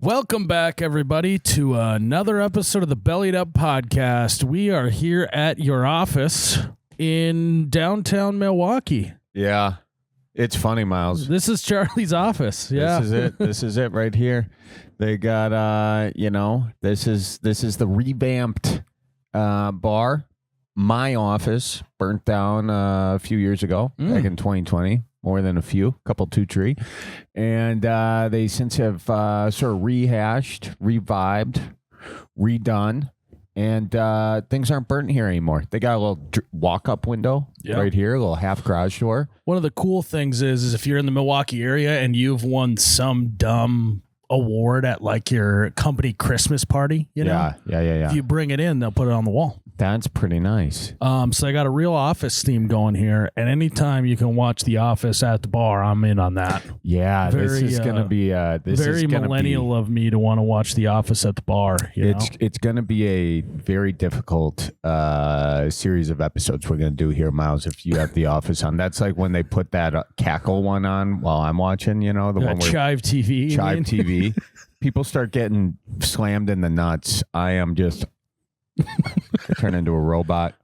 Welcome back, everybody, to another episode of the Bellied Up podcast. We are here at your office in downtown Milwaukee. Yeah, it's funny, Miles. This is Charlie's office. Yeah, this is it. This is it right here. They got, this is the revamped bar. My office burnt down a few years ago, back in 2020. More than a few, couple, 2, 3. And they since have sort of rehashed, revived, redone, and things aren't burnt here anymore. They got a little walk-up window right here, a little half garage door. One of the cool things is if you're in the Milwaukee area and you've won some dumb award at like your company Christmas party, you know? Yeah. If you bring it in, they'll put it on the wall. That's pretty nice. So I got a real office theme going here, and anytime you can watch The Office at the bar, I'm in on that. Yeah, this is going to be very millennial of me to want to watch The Office at the bar. It's going to be a very difficult series of episodes we're going to do here, Miles. If you have The Office on, that's like when they put that cackle one on while I'm watching. You know, the one where Chive TV. Chive TV. People start getting slammed in the nuts. I am just. Turn into a robot.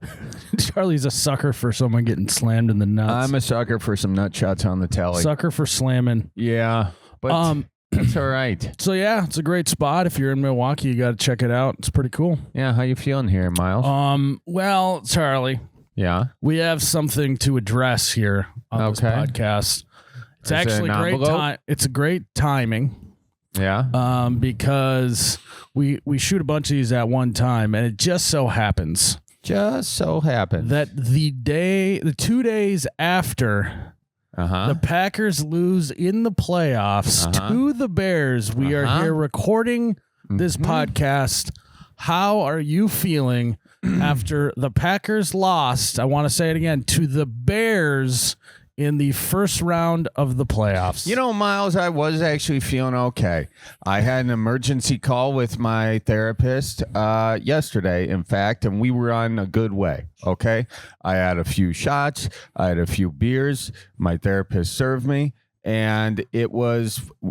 Charlie's a sucker for someone getting slammed in the nuts. I'm a sucker for some nut shots on the telly. Sucker for slamming. Yeah, but that's all right. So yeah, it's a great spot. If you're in Milwaukee, you got to check it out. It's pretty cool. Yeah, how you feeling here, Miles? Well, Charlie. Yeah, we have something to address here on this podcast. It's actually great time. It's a great timing. Yeah. Because we shoot a bunch of these at one time, and it just so happens that the 2 days after the Packers lose in the playoffs to the Bears, we are here recording this podcast. How are you feeling after the Packers lost? I want to say it again, to the Bears in the first round of the playoffs. You know, Miles, I was actually feeling okay. I had an emergency call with my therapist yesterday, in fact, and we were on a good way, okay? I had a few shots. I had a few beers. My therapist served me, and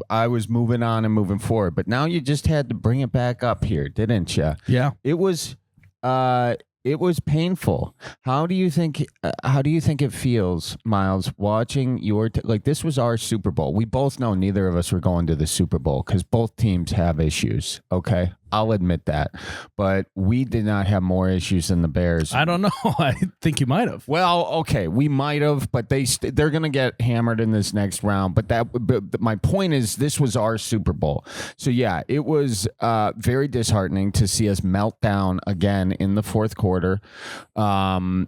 I was moving on and moving forward. But now you just had to bring it back up here, didn't you? Yeah. It was painful. How do you think it feels, Miles, watching your like this was our Super Bowl? We both know neither of us were going to the Super Bowl because both teams have issues. Okay, I'll admit that, but we did not have more issues than the Bears. I don't know. I think you might have. Well, okay, we might have, but they're gonna get hammered in this next round. But my point is, this was our Super Bowl. So yeah, it was very disheartening to see us melt down again in the fourth quarter. I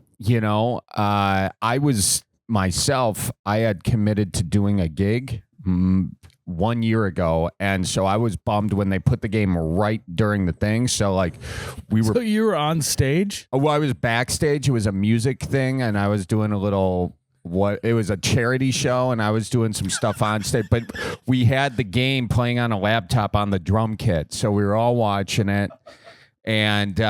was myself, I had committed to doing a gig 1 year ago, and so I was bummed when they put the game right during the thing. So like So you were on stage? Well, I was backstage. It was a music thing, and I was doing it was a charity show, and I was doing some stuff on stage, but we had the game playing on a laptop on the drum kit, so we were all watching it. And,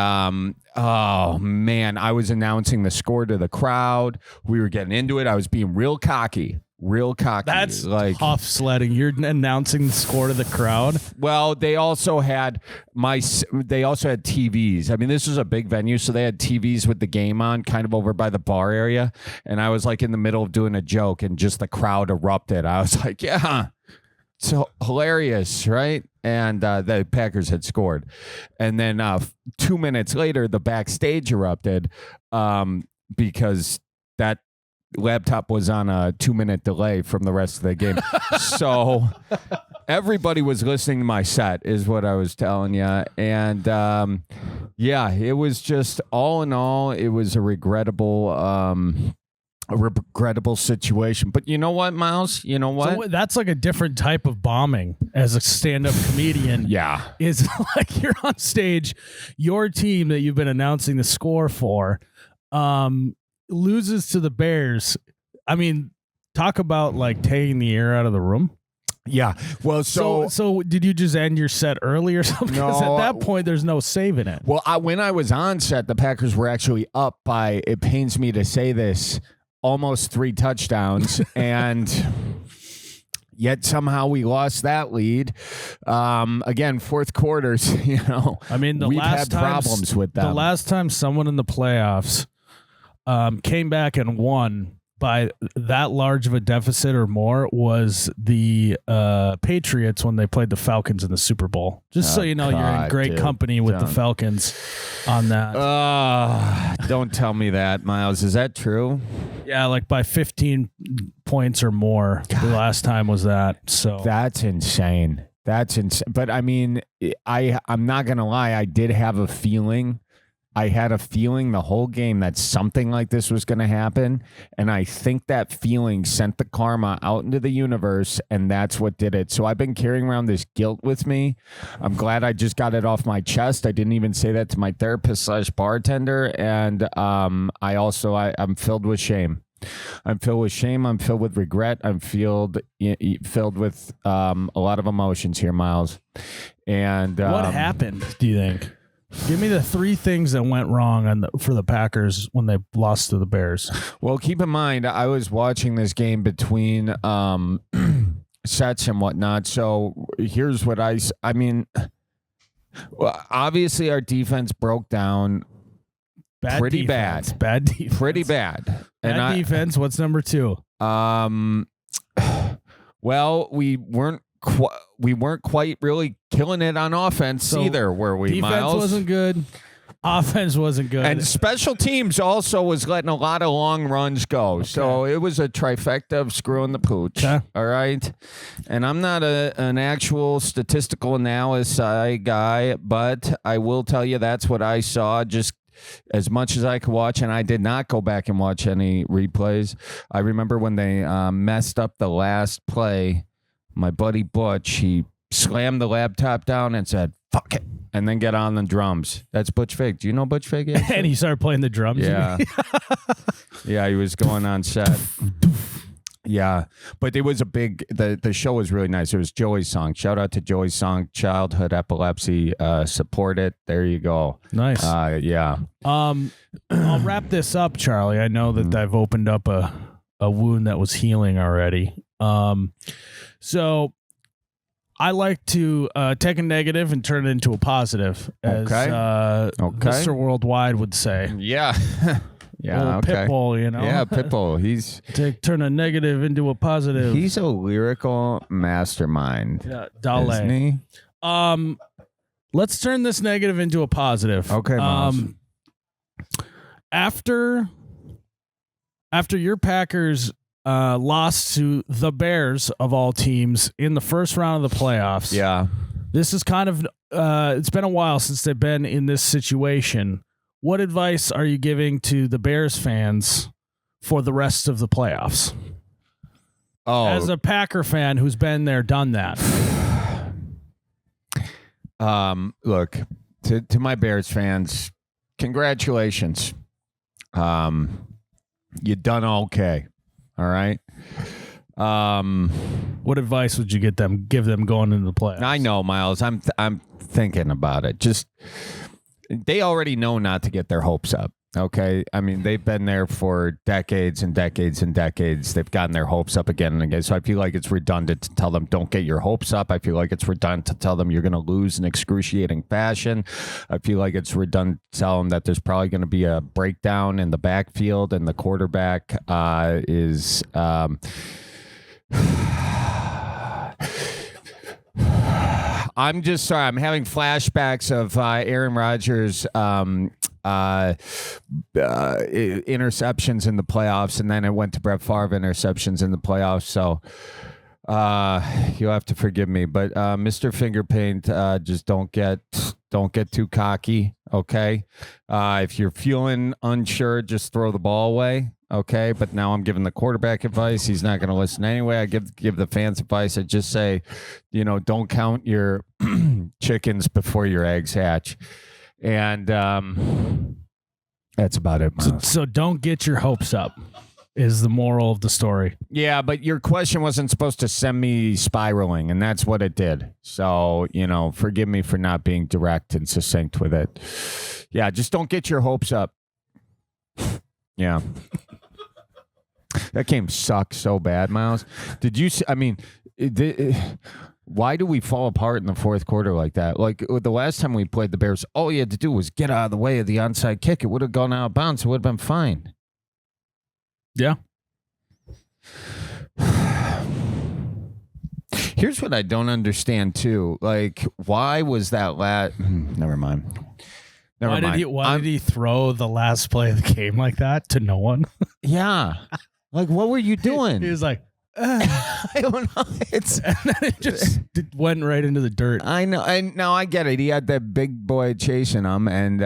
oh man, I was announcing the score to the crowd. We were getting into it. I was being real cocky. That's like tough sledding. You're announcing the score to the crowd. Well, they also had TVs. I mean, this was a big venue, so they had TVs with the game on, kind of over by the bar area. And I was like in the middle of doing a joke, and just the crowd erupted. I was like, yeah. So hilarious, right? And the Packers had scored. And then 2 minutes later, the backstage erupted because that laptop was on a 2-minute delay from the rest of the game. So everybody was listening to my set is what I was telling you. And it was just, all in all, it was a regrettable situation. But you know what, Miles? You know what? So that's like a different type of bombing as a stand-up comedian. Yeah. Is like you're on stage, your team that you've been announcing the score for loses to the Bears. I mean, talk about like taking the air out of the room. Yeah. Well, so did you just end your set early or something? Because no, at that point, there's no saving it. Well, when I was on set, the Packers were actually up by, it pains me to say this, almost 3 touchdowns. And Yet somehow we lost that lead. Again, fourth quarters, I mean, we've had problems with them. The last time someone in the playoffs came back and won by that large of a deficit or more was the Patriots when they played the Falcons in the Super Bowl. Just so you know, you're in great company with the Falcons on that. Don't tell me that, Miles. Is that true? Yeah, like by 15 points or more. The last time was that. So that's insane. That's insane. But I mean, I'm not gonna lie. I did have a feeling. I had a feeling the whole game that something like this was going to happen. And I think that feeling sent the karma out into the universe, and that's what did it. So I've been carrying around this guilt with me. I'm glad I just got it off my chest. I didn't even say that to my therapist / bartender. And I'm filled with shame. I'm filled with shame. I'm filled with regret. I'm filled with a lot of emotions here, Miles. And what happened, do you think? Give me the 3 things that went wrong for the Packers when they lost to the Bears. Well, keep in mind, I was watching this game between sets and whatnot. So here's what I mean, obviously our defense broke down pretty bad. Bad defense. Pretty bad. Bad defense. What's number 2? Well, we weren't quite really killing it on offense either, were we, Miles? Defense wasn't good. Offense wasn't good. And special teams also was letting a lot of long runs go. Okay. So it was a trifecta of screwing the pooch. Okay. All right. And I'm not an actual statistical analysis guy, but I will tell you that's what I saw just as much as I could watch. And I did not go back and watch any replays. I remember when they messed up the last play. My buddy Butch, he slammed the laptop down and said, "Fuck it," and then get on the drums. That's Butch Vig. Do you know Butch Vig? And he started playing the drums? Yeah. Yeah, he was going on set. Yeah, but it was a big, the show was really nice. It was Joey's song. Shout out to Joey's song, Childhood Epilepsy. Support it. There you go. Nice. Yeah. I'll wrap this up, Charlie. I know that I've opened up a wound that was healing already. So I like to take a negative and turn it into a positive, as Mr. Worldwide would say. Yeah. Yeah, Pitbull, Yeah, Pitbull. He's turn a negative into a positive. He's a lyrical mastermind. Yeah, Dale. Isn't he? Let's turn this negative into a positive. Okay, Miles. After your Packers lost to the Bears of all teams in the first round of the playoffs. Yeah. This is kind of it's been a while since they've been in this situation. What advice are you giving to the Bears fans for the rest of the playoffs? Oh, as a Packer fan who's been there, done that. Look, to my Bears fans, congratulations. You done okay. All right. What advice would you give them going into the playoffs? I know, Miles. I'm thinking about it. Just they already know not to get their hopes up. Okay. I mean, they've been there for decades and decades and decades. They've gotten their hopes up again and again. So I feel like it's redundant to tell them don't get your hopes up. I feel like it's redundant to tell them you're going to lose in excruciating fashion. I feel like it's redundant to tell them that there's probably going to be a breakdown in the backfield and the quarterback is I'm just sorry. I'm having flashbacks of Aaron Rodgers' interceptions in the playoffs, and then it went to Brett Favre interceptions in the playoffs. So you'll have to forgive me, but Mr. Fingerpaint, just don't get too cocky. Okay, if you're feeling unsure, just throw the ball away. Okay, but now I'm giving the quarterback advice. He's not going to listen anyway. I give the fans advice. I just say, don't count your chickens before your eggs hatch. And that's about it. So don't get your hopes up is the moral of the story. Yeah, but your question wasn't supposed to send me spiraling, and that's what it did. So, forgive me for not being direct and succinct with it. Yeah, just don't get your hopes up. Yeah. That game sucked so bad, Miles. Did you see? I mean, why do we fall apart in the fourth quarter like that? Like the last time we played the Bears, all you had to do was get out of the way of the onside kick. It would have gone out of bounds. It would have been fine. Yeah. Here's what I don't understand too. Like, why was that never mind. Why did he throw the last play of the game like that to no one? Yeah. Like, what were you doing? He was like, I don't know. And then it just went right into the dirt. I know. I get it. He had that big boy chasing him, and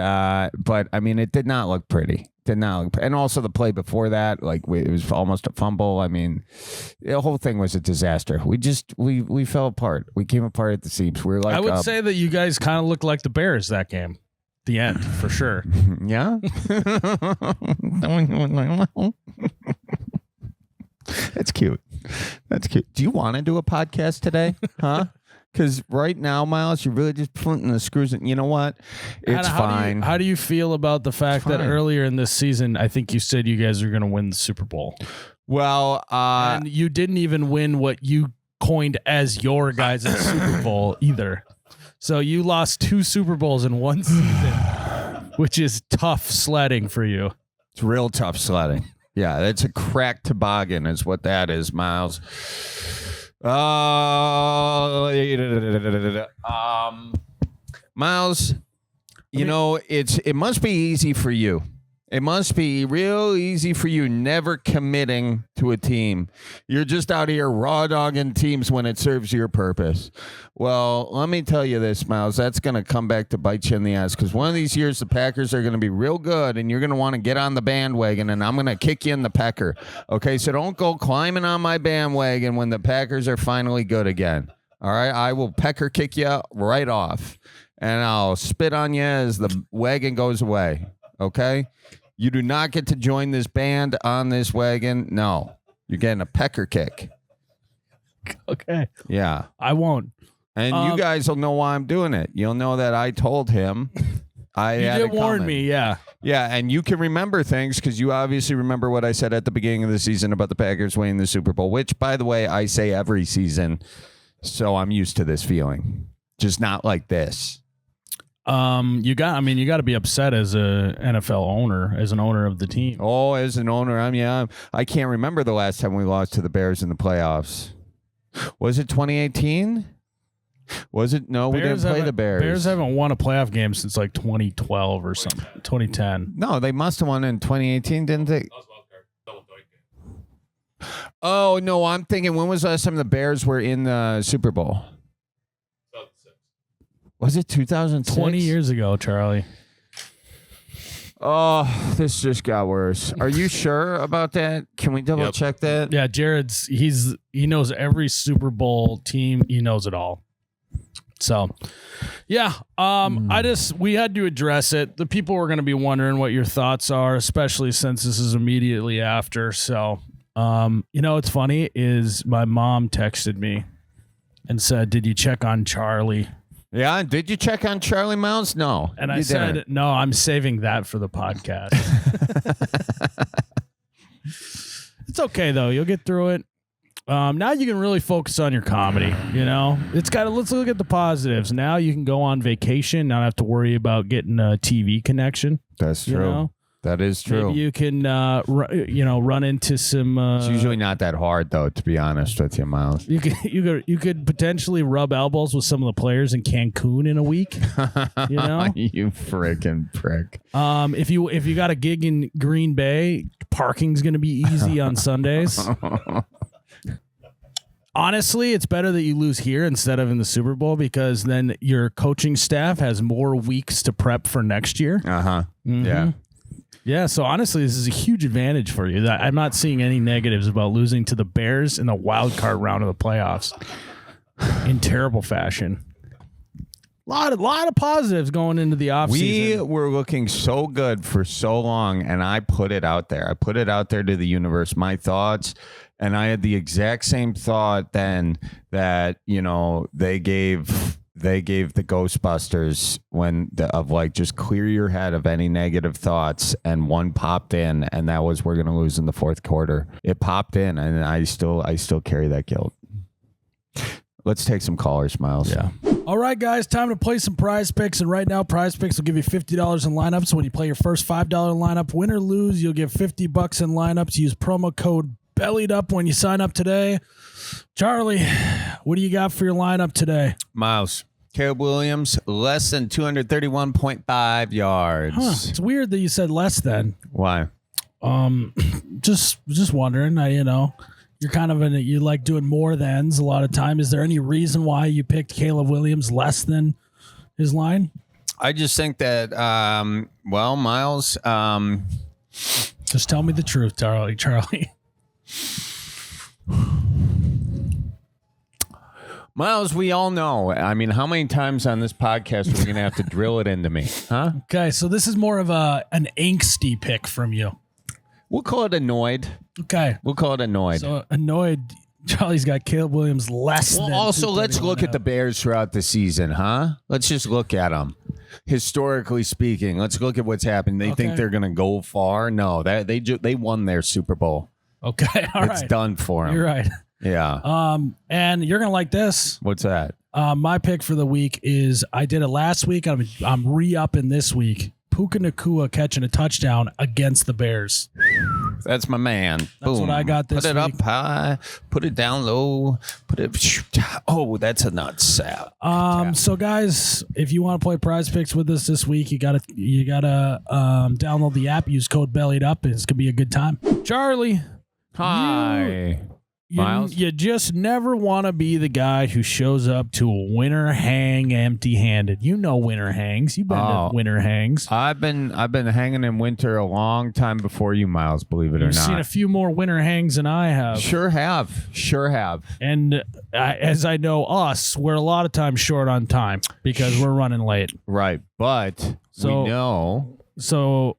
but I mean, it did not look pretty. And also the play before that, like it was almost a fumble. I mean, the whole thing was a disaster. We fell apart. We came apart at the seams. We were like, I would say that you guys kind of looked like the Bears that game. The end, for sure. Yeah. That's cute. Do you want to do a podcast today? Huh? Because right now, Miles, you're really just putting the screws in. You know what? It's fine. How do you feel about the fact that earlier in this season, I think you said you guys are going to win the Super Bowl? Well, and you didn't even win what you coined as your guys' Super Bowl either. So you lost 2 Super Bowls in one season, which is tough sledding for you. It's real tough sledding. Yeah, that's a crack toboggan is what that is, Miles. Miles, you know, it must be easy for you. It must be real easy for you never committing to a team. You're just out here raw dogging teams when it serves your purpose. Well, let me tell you this, Miles. That's going to come back to bite you in the ass because one of these years the Packers are going to be real good and you're going to want to get on the bandwagon and I'm going to kick you in the pecker. Okay, so don't go climbing on my bandwagon when the Packers are finally good again. All right, I will pecker kick you right off and I'll spit on you as the wagon goes away. Okay? You do not get to join this band on this wagon. No, you're getting a pecker kick. Okay. Yeah. I won't. And you guys will know why I'm doing it. You'll know that I told him. You did warn me, yeah. Yeah, and you can remember things because you obviously remember what I said at the beginning of the season about the Packers winning the Super Bowl, which, by the way, I say every season, so I'm used to this feeling. Just not like this. You got to be upset as a NFL owner, as an owner of the team. Oh, as an owner, I can't remember the last time we lost to the Bears in the playoffs. Was it 2018? Was it? No, we didn't play the Bears. Bears haven't won a playoff game since like 2012 or something, 2010. No, they must have won in 2018, didn't they? Oh, no, I'm thinking, when was the last time the Bears were in the Super Bowl? Was it 2006? 20 years ago, Charlie. Oh, this just got worse. Are you sure about that? Can we double check that? Yeah, Jared's he knows every Super Bowl team. He knows it all. So, yeah, we had to address it. The people were going to be wondering what your thoughts are, especially since this is immediately after. So, what's funny is my mom texted me and said, "Did you check on Charlie?" Yeah, did you check on Charlie Mounds? No. And I said, no, I'm saving that for the podcast. It's okay, though. You'll get through it. Now you can really focus on your comedy, let's look at the positives. Now you can go on vacation, not have to worry about getting a TV connection. That's true. That is true. Maybe you can, run into some. It's usually not that hard, though, to be honest with you, Miles. You could potentially rub elbows with some of the players in Cancun in a week. You freaking prick. If you got a gig in Green Bay, parking's going to be easy on Sundays. Honestly, it's better that you lose here instead of in the Super Bowl because then your coaching staff has more weeks to prep for next year. Mm-hmm. Yeah. Yeah, so honestly, this is a huge advantage for you. I'm not seeing any negatives about losing to the Bears in the wild card round of the playoffs in terrible fashion. A lot of positives going into the offseason. We were looking so good for so long, and I put it out there. I put it out there to the universe, my thoughts, and I had the exact same thought then that, they gave they gave the Ghostbusters just clear your head of any negative thoughts, and one popped in, and that was we're going to lose in the fourth quarter. It popped in, and I still carry that guilt. Let's take some callers, Miles. Yeah. All right, guys, time to play some Prize Picks. And right now, Prize Picks will give you $50 in lineups. When you play your first $5 lineup, win or lose, you'll get $50 in lineups. Use promo code BELLIEDUP when you sign up today. Charlie, what do you got for your lineup today? Miles, Caleb Williams, less than 231.5 yards. It's weird that you said less than. Why? Just wondering. You're kind of you like doing more thans a lot of time. Is there any reason why you picked Caleb Williams less than his line? I just think that, Miles. Just tell me the truth, Charlie. Miles, we all know. I mean, how many times on this podcast are we going to have to drill it into me? Huh? Okay, so this is more of an angsty pick from you. We'll call it annoyed. Okay. We'll call it annoyed. So annoyed, Charlie's got Caleb Williams less than. Well, also, let's look at the Bears throughout the season, huh? Let's just look at them. Historically speaking, let's look at what's happened. They think they're going to go far. No, they won their Super Bowl. Okay, all right. It's done for them. You're right. Yeah. And you're going to like this. What's that? My pick for the week is I did it last week. I'm re-upping this week. Puka Nacua catching a touchdown against the Bears. That's my man. That's Boom. what I got this week. Put it up high. Put it down low. Put it. Oh, that's a nut sap. So guys, if you want to play Prize Picks with us this week, you gotta download the app. Use code BELLIEDUP. It's gonna be a good time. Charlie. Hi. Miles? You just never want to be the guy who shows up to a winter hang empty-handed. You know winter hangs. You've been to winter hangs. I've been hanging in winter a long time before you, Miles, believe it or not. You've seen a few more winter hangs than I have. Sure have. And as I know us, we're a lot of times short on time because we're running late. Right, but we know. So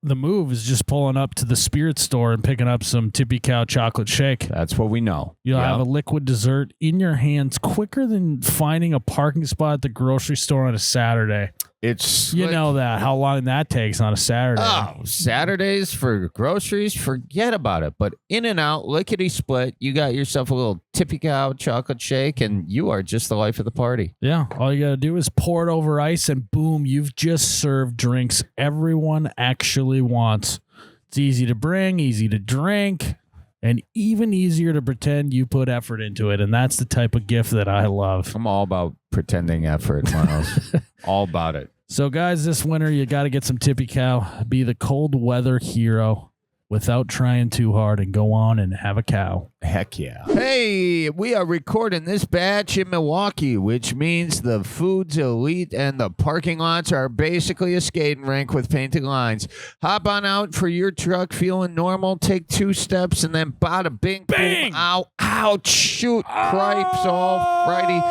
the move is just pulling up to the Spirit store and picking up some Tippy Cow chocolate shake. That's what we know. You'll have a liquid dessert in your hands quicker than finding a parking spot at the grocery store on a Saturday. It's know that how long that takes on a Saturday. Oh, Saturdays for groceries, forget about it. But in and out, lickety split, you got yourself a little Tippy Cow chocolate shake, and you are just the life of the party. Yeah, all you got to do is pour it over ice, and boom, you've just served drinks everyone actually wants. It's easy to bring, easy to drink, and even easier to pretend you put effort into it. And that's the type of gift that I love. I'm all about pretending effort, Miles. All about it. So, guys, this winter, you got to get some Tippy Cow. Be the cold weather hero without trying too hard and go on and have a cow. Heck yeah. Hey, we are recording this batch in Milwaukee, which means the food's elite and the parking lots are basically a skating rink with painted lines. Hop on out for your truck feeling normal. Take 2 steps and then bada bing, bang! Boom, ow, ouch, shoot, cripes all Friday.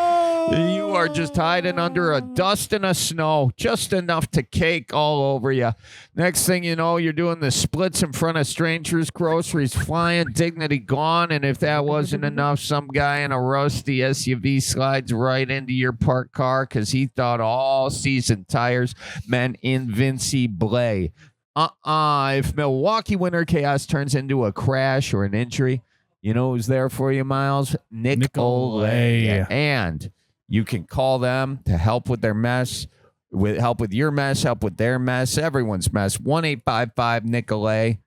You are just hiding under a dust and a snow, just enough to cake all over you. Next thing you know, you're doing the splits in front of strangers, groceries flying, dignity gone, and if that wasn't enough, some guy in a rusty SUV slides right into your parked car because he thought all season tires meant invincible. If Milwaukee winter chaos turns into a crash or an injury, you know who's there for you, Miles? Nicolay. And you can call them to help with their mess, help with your mess, help with their mess, everyone's mess. 1-855-NICOLAY.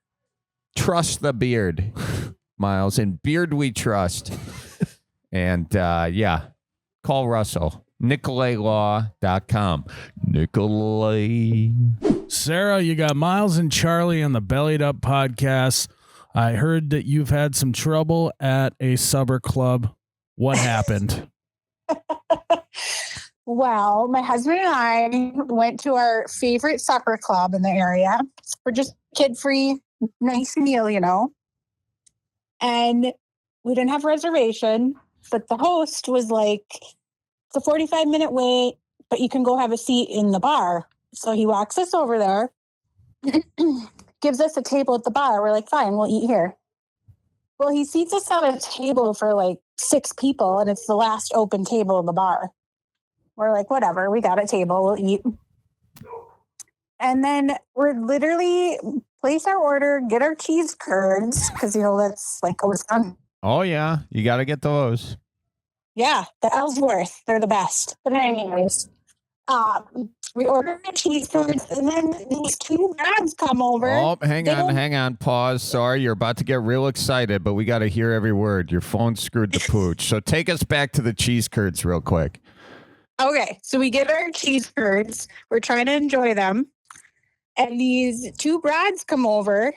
Trust the beard, Miles. In beard we trust. And, call Russell. NicolayLaw.com. Nicolay. Sarah, you got Miles and Charlie on the Bellied Up podcast. I heard that you've had some trouble at a supper club. What happened? Well, my husband and I went to our favorite supper club in the area for just kid-free, nice meal, And we didn't have a reservation, but the host was like, it's a 45-minute wait, but you can go have a seat in the bar. So he walks us over there, gives us a table at the bar. We're like, fine, we'll eat here. Well, he seats us at a table for like 6 people, and it's the last open table in the bar. We're like, whatever, we got a table, we'll eat. And then we're literally place our order, get our cheese curds, because, that's like a Wisconsin. Oh, yeah. You got to get those. Yeah, the Ellsworth, they're the best. But anyways, we ordered the cheese curds, and then these two dads come over. Oh, hang on. Pause. Sorry, you're about to get real excited, but we got to hear every word. Your phone screwed the pooch. So take us back to the cheese curds real quick. Okay, so we get our cheese curds. We're trying to enjoy them. And these two broads come over,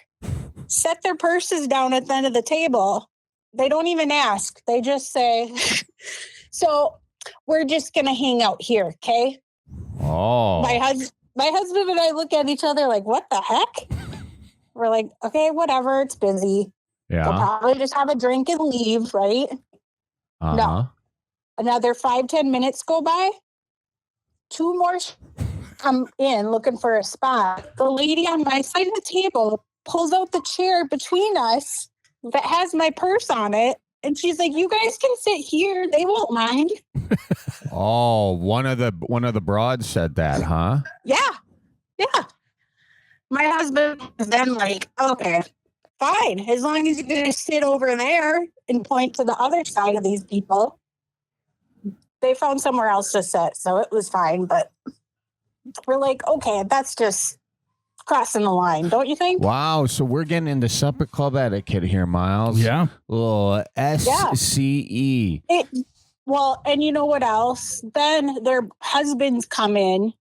set their purses down at the end of the table. They don't even ask. They just say, so we're just going to hang out here, okay? Oh. My husband and I look at each other like, what the heck? We're like, okay, whatever. It's busy. Yeah. We'll probably just have a drink and leave, right? Uh-huh. No. Another 5-10 minutes go by. Two more come in looking for a spot. The lady on my side of the table pulls out the chair between us that has my purse on it. And she's like, you guys can sit here. They won't mind. Oh, one of the broads said that, huh? Yeah. My husband is then like, okay, fine. As long as you're going to sit over there and point to the other side of these people. They found somewhere else to sit, so it was fine. But we're like, okay, that's just crossing the line, don't you think? Wow, so we're getting into supper club etiquette here, Miles. Yeah. Little SCE. Well, and you know what else? Then their husbands come in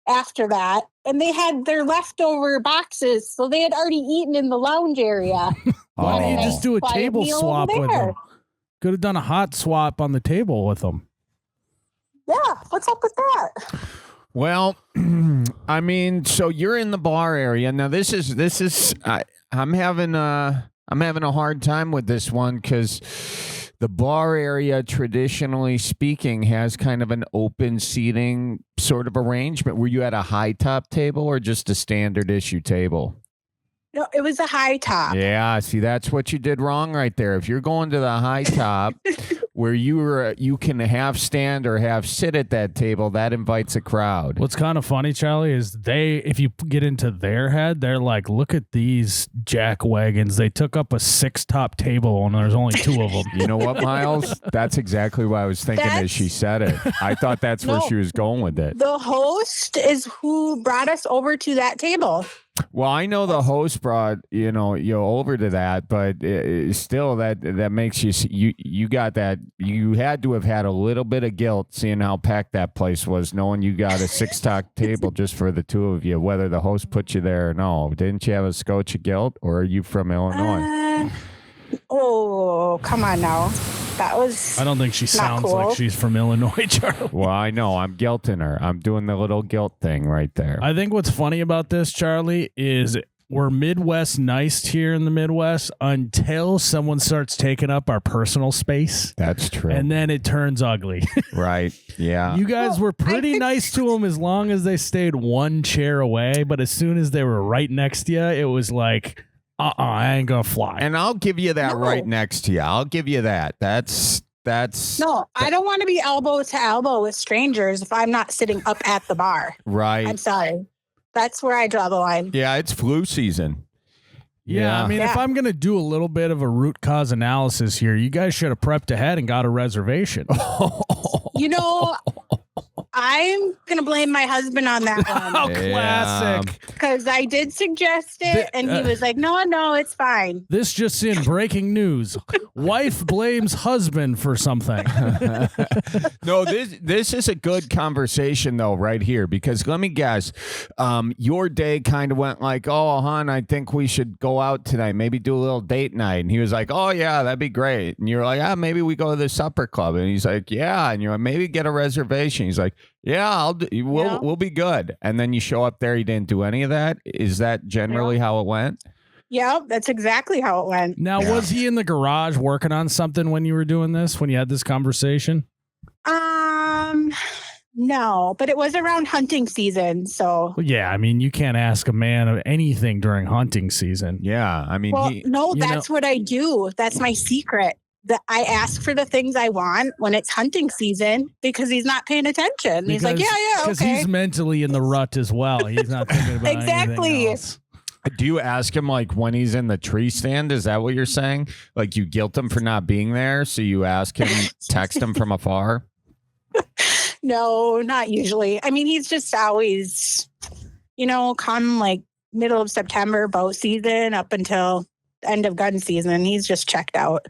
after that, and they had their leftover boxes, so they had already eaten in the lounge area. Why don't you just do a Quiet table meal swap over with there. them? Could have done a hot swap on the table with them. Yeah, what's up with that? Well, I mean, so you're in the bar area. Now this is I'm having a hard time with this one because the bar area, traditionally speaking, has kind of an open seating sort of arrangement. Were you at a high top table or just a standard issue table? No, it was a high top. Yeah, see, that's what you did wrong right there. If you're going to the high top where you can have stand or have sit at that table, that invites a crowd. What's kind of funny, Charlie, is if you get into their head, they're like, look at these jack wagons. They took up a 6-top table and there's only 2 of them. You know what, Miles? That's exactly what I was thinking as she said it. I thought that's where she was going with it. The host is who brought us over to that table. Well, I know the host brought you over to that, but still that makes you got that. You had to have had a little bit of guilt seeing how packed that place was, knowing you got a 6-top table just for the 2 of you, whether the host put you there or no. Didn't you have a scotch of guilt, or are you from Illinois? Oh, come on now. That was I don't think she sounds cool. like she's from Illinois, Charlie. Well, I know. I'm guilting her. I'm doing the little guilt thing right there. I think what's funny about this, Charlie, is we're Midwest nice here in the Midwest until someone starts taking up our personal space. That's true. And then it turns ugly. Right. Yeah. You guys were pretty nice to them as long as they stayed 1 chair away. But as soon as they were right next to you, it was like, I ain't gonna fly. And I'll give you that right next to you. I'll give you that. That's no, I don't want to be elbow to elbow with strangers if I'm not sitting up at the bar. Right. I'm sorry. That's where I draw the line. Yeah, it's flu season. Yeah, I mean, if I'm going to do a little bit of a root cause analysis here, you guys should have prepped ahead and got a reservation. You know, I'm going to blame my husband on that one. Oh, classic. Because I did suggest it, and he was like, no, it's fine. This just in, breaking news. Wife blames husband for something. No, this is a good conversation, though, right here, because let me guess, your day kind of went like, oh, hon, I think we should go out tonight, maybe do a little date night. And he was like, oh, yeah, that'd be great. And you're like, maybe we go to the supper club. And he's like, yeah. And you're like, maybe get a reservation. He's like, yeah, we'll be good. And then you show up there, you didn't do any of that. Is that generally how it went? Yeah, that's exactly how it went. Now, was he in the garage working on something when you were doing this, when you had this conversation? No, but it was around hunting season, so. Well, yeah, I mean, you can't ask a man of anything during hunting season. Yeah, I mean, that's what I do. That's my secret. I ask for the things I want when it's hunting season because he's not paying attention. He's like, yeah, because okay. he's mentally in the rut as well. He's not thinking about anything else. Do you ask him like when he's in the tree stand? Is that what you're saying? Like you guilt him for not being there, so you ask him, text him from afar? No, not usually. I mean, he's just always, come like middle of September, bow season up until end of gun season. He's just checked out.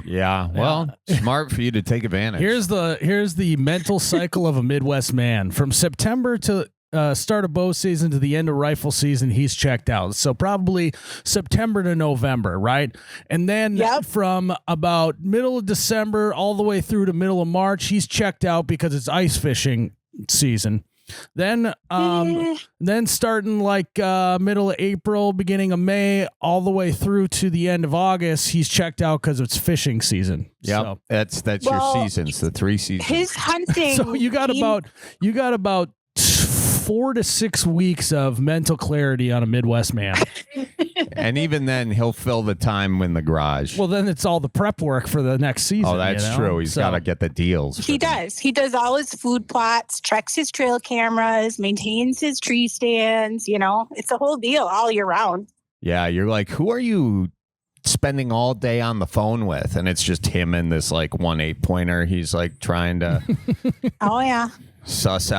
Yeah, well, smart for you to take advantage. Here's the mental cycle of a Midwest man. From September to start of bow season to the end of rifle season, he's checked out. So probably September to November, right? And then from about middle of December all the way through to middle of March, he's checked out because it's ice fishing season. Then starting like middle of April, beginning of May, all the way through to the end of August, he's checked out because it's fishing season. Yeah, so, that's your seasons, the 3 seasons. His hunting. So you got about 4 to 6 weeks of mental clarity on a Midwest man. And even then, he'll fill the time in the garage. Well, then it's all the prep work for the next season. Oh, that's true. He's got to get the deals. He does. He does all his food plots, checks his trail cameras, maintains his tree stands. It's a whole deal all year round. Yeah, you're like, who are you spending all day on the phone with? And it's just him and this like 1.8-pointer. He's like trying to oh yeah, suss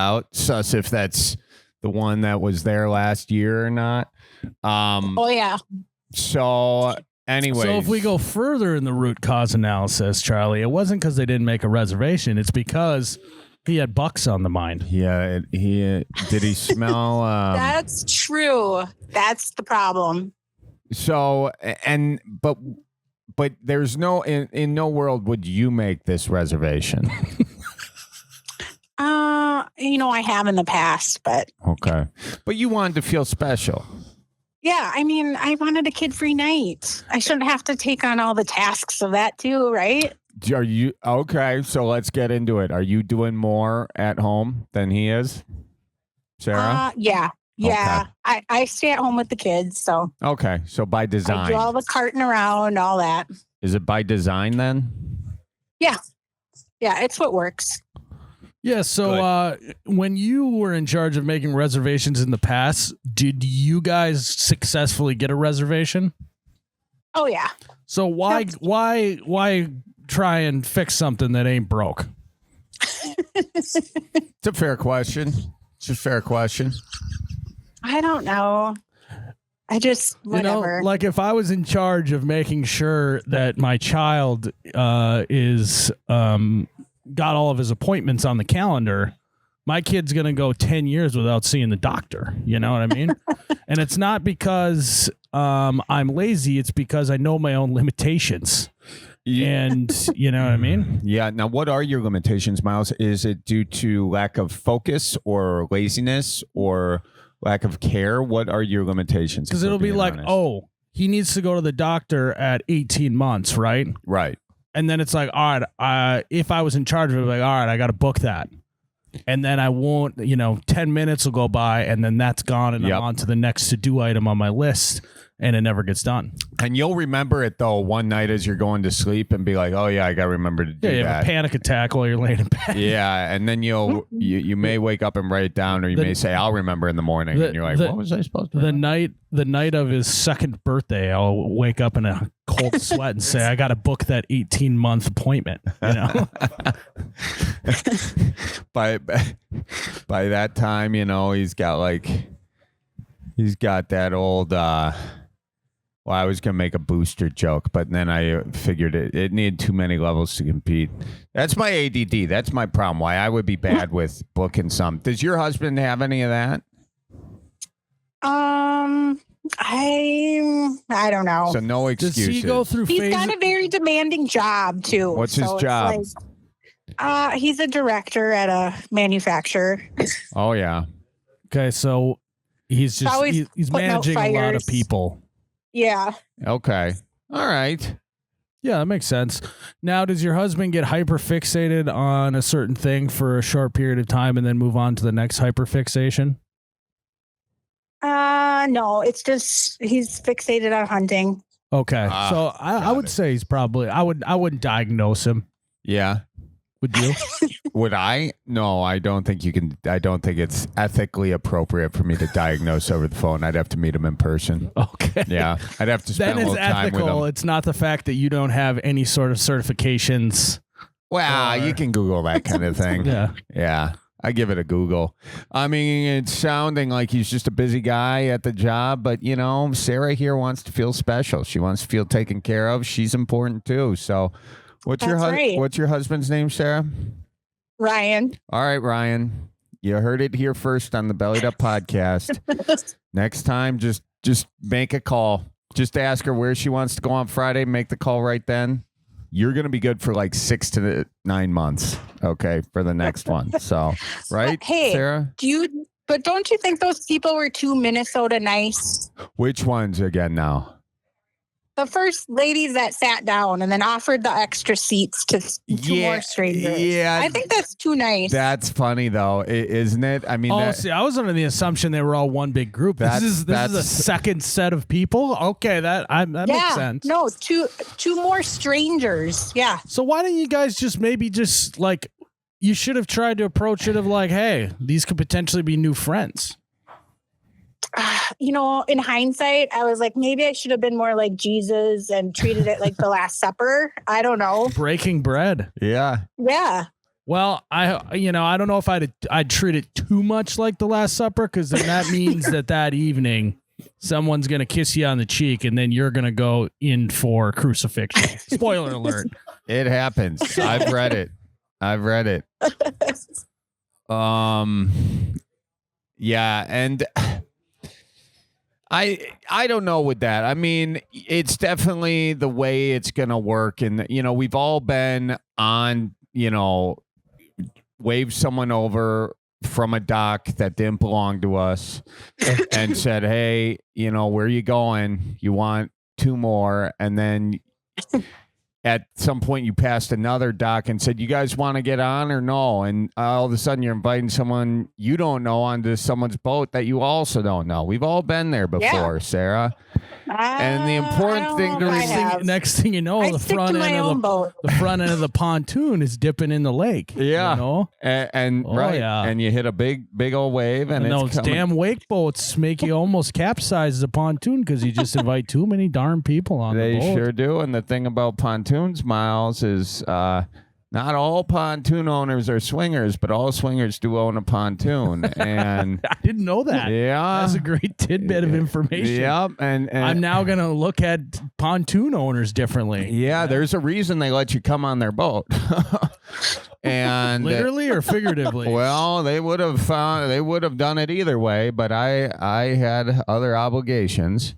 if that's the one that was there last year or not. Oh yeah. So anyway, so if we go further in the root cause analysis, Charlie, it wasn't because they didn't make a reservation. It's because he had bucks on the mind. Yeah, did he smell? That's true. That's the problem. So but there's no in no world would you make this reservation. I have in the past, but okay. But you wanted to feel special. Yeah, I mean, I wanted a kid-free night. I shouldn't have to take on all the tasks of that too, right? Are you okay? So let's get into it. Are you doing more at home than he is, Sarah? Yeah. Okay. I stay at home with the kids, so. Okay, so by design. I do all the carting around, all that. Is it by design then? Yeah, it's what works. Yeah, so when you were in charge of making reservations in the past, did you guys successfully get a reservation? Oh yeah. So why try and fix something that ain't broke? It's a fair question. I don't know. I just whatever. Like if I was in charge of making sure that my child is got all of his appointments on the calendar, my kid's going to go 10 years without seeing the doctor. You know what I mean? And it's not because I'm lazy. It's because I know my own limitations. And you know what I mean? Yeah. Now, what are your limitations, Miles? Is it due to lack of focus or laziness or lack of care? What are your limitations? Because it'll be like, honest? He needs to go to the doctor at 18 months, right? Right. And then it's like, all right, if I was in charge of it, like, all right, I got to book that. And then I won't, 10 minutes will go by and then that's gone and I'm on to the next to-do item on my list and it never gets done. And you'll remember it, though, one night as you're going to sleep and be like, oh, yeah, I got to remember to do that. You have a panic attack while you're laying in bed. Yeah, and then you may wake up and write it down or you may say, I'll remember in the morning. And you're like, what was I supposed to do? The night of his second birthday, I'll wake up in a cold sweat and say, I got to book that 18-month appointment. By that time, he's got that old I was going to make a booster joke, but then I figured it needed too many levels to compete. That's my ADD. That's my problem. Why I would be bad with booking some. Does your husband have any of that? I don't know. So no excuses. Does he go through He's got a very demanding job too. What's his job? He's a director at a manufacturer. Oh yeah. Okay, so he's managing a lot of people. Yeah. Okay. All right. Yeah, that makes sense. Now, does your husband get hyperfixated on a certain thing for a short period of time and then move on to the next hyperfixation? No, it's just he's fixated on hunting. Okay. So I would say he's probably, I wouldn't diagnose him. Yeah. Would you? Would I? No, I don't think you can. I don't think it's ethically appropriate for me to diagnose over the phone. I'd have to meet him in person. Okay. Yeah. I'd have to spend a little time with him. It's not the fact that you don't have any sort of certifications. Well, you can Google that kind of thing. Yeah. Yeah. I give it a Google. I mean, it's sounding like he's just a busy guy at the job, but Sarah here wants to feel special. She wants to feel taken care of. She's important too. So what's your husband's name, Sarah? Ryan. All right, Ryan. You heard it here first on the Bellied Up podcast. Next time, just make a call. Just ask her where she wants to go on Friday. Make the call right then. You're going to be good for like 6 to 9 months, okay, for the next one. So, right, hey, Sarah? But don't you think those people were too Minnesota nice? Which ones again now? The first ladies that sat down and then offered the extra seats to two more strangers. Yeah. I think that's too nice. That's funny, though, isn't it? I mean, see, I was under the assumption they were all one big group. This is a second set of people. Okay, that makes sense. No, two more strangers. Yeah. So why don't you guys maybe like, you should have tried to approach it of like, hey, these could potentially be new friends. In hindsight, I was like, maybe I should have been more like Jesus and treated it like the Last Supper. I don't know. Breaking bread. Yeah. Yeah. Well, I don't know if I'd treat it too much like the Last Supper, because then that means that evening someone's going to kiss you on the cheek and then you're going to go in for crucifixion. Spoiler alert. It happens. I've read it. Yeah, and I don't know with that. I mean, it's definitely the way it's going to work. And, we've all been on, waved someone over from a dock that didn't belong to us and said, hey, where are you going? You want 2 more. And then at some point you passed another dock and said, you guys want to get on or no? And all of a sudden you're inviting someone you don't know onto someone's boat that you also don't know. We've all been there before, Sarah. And the important thing next thing you know, the front end of the pontoon is dipping in the lake. Yeah. And you hit a big old wave, and those damn wake boats make you almost capsize the pontoon because you just invite too many darn people on the boat. They sure do. And the thing about pontoons, Miles, is not all pontoon owners are swingers, but all swingers do own a pontoon. And I didn't know that. Yeah. That's a great tidbit of information. Yep. And I'm now going to look at pontoon owners differently. Yeah, there's a reason they let you come on their boat. And literally or figuratively? Well, they would have done it either way, but I had other obligations.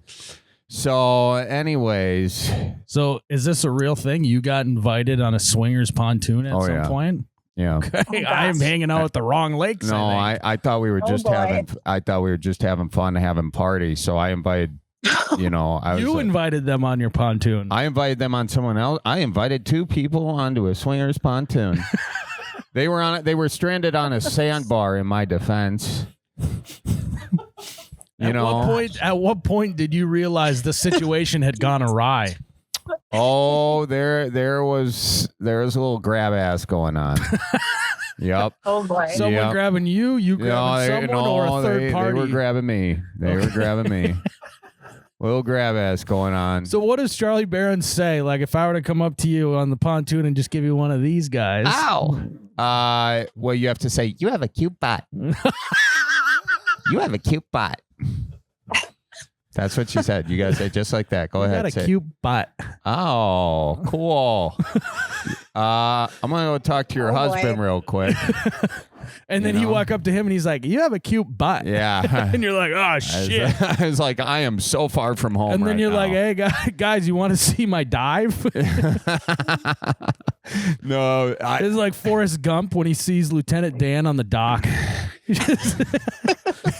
So, anyways. So, is this a real thing? You got invited on a swingers pontoon at some point? Yeah. Okay. I am hanging out at the wrong lakes. No, I thought we were just having fun, having parties. So I invited, invited them on your pontoon. I invited them on someone else. I invited 2 people onto a swingers pontoon. They were stranded on a sandbar, in my defense. At what point did you realize the situation had gone awry? Oh, there was a little grab ass going on. Yep. Oh boy. Someone grabbing you grabbing someone, or a third party? They were grabbing me. Little grab ass going on. So what does Charlie Berens say? Like, if I were to come up to you on the pontoon and just give you one of these guys. Ow. Well, you have to say, you have a cute butt. You have a cute butt. That's what she said. You guys say just like that. Go ahead. Got a cute butt. Oh, cool. I'm gonna go talk to your husband real quick. And then you walk up to him and he's like, you have a cute butt. Yeah. And you're like, oh shit. I was like, I am so far from home. And then right you're now. like, hey guys, you want to see my dive? No, it's like Forrest Gump when he sees Lieutenant Dan on the dock.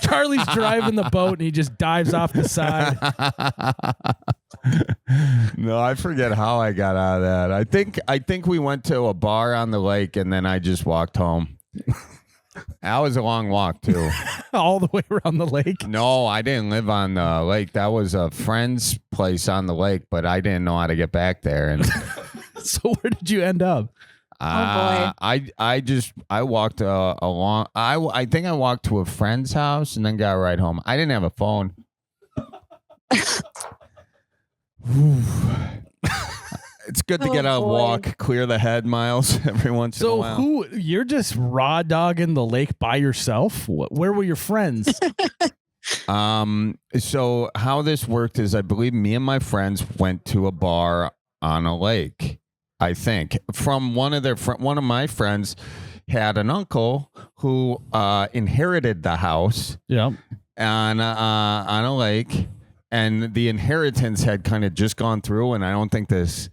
Charlie's driving the boat and he just dives off the side. No, I forget how I got out of that. I think we went to a bar on the lake and then I just walked home. That was a long walk, too. All the way around the lake? No, I didn't live on the lake. That was a friend's place on the lake, but I didn't know how to get back there. And so where did you end up? boy. I walked along. I think I walked to a friend's house and then got right home. I didn't have a phone. It's good to get out and walk, clear the head, Miles, every once in a while. So you're just raw dogging the lake by yourself? Where were your friends? So how this worked is I believe me and my friends went to a bar on a lake, I think. From one of my friends had an uncle who inherited the house on a lake, and the inheritance had kind of just gone through, and I don't think this...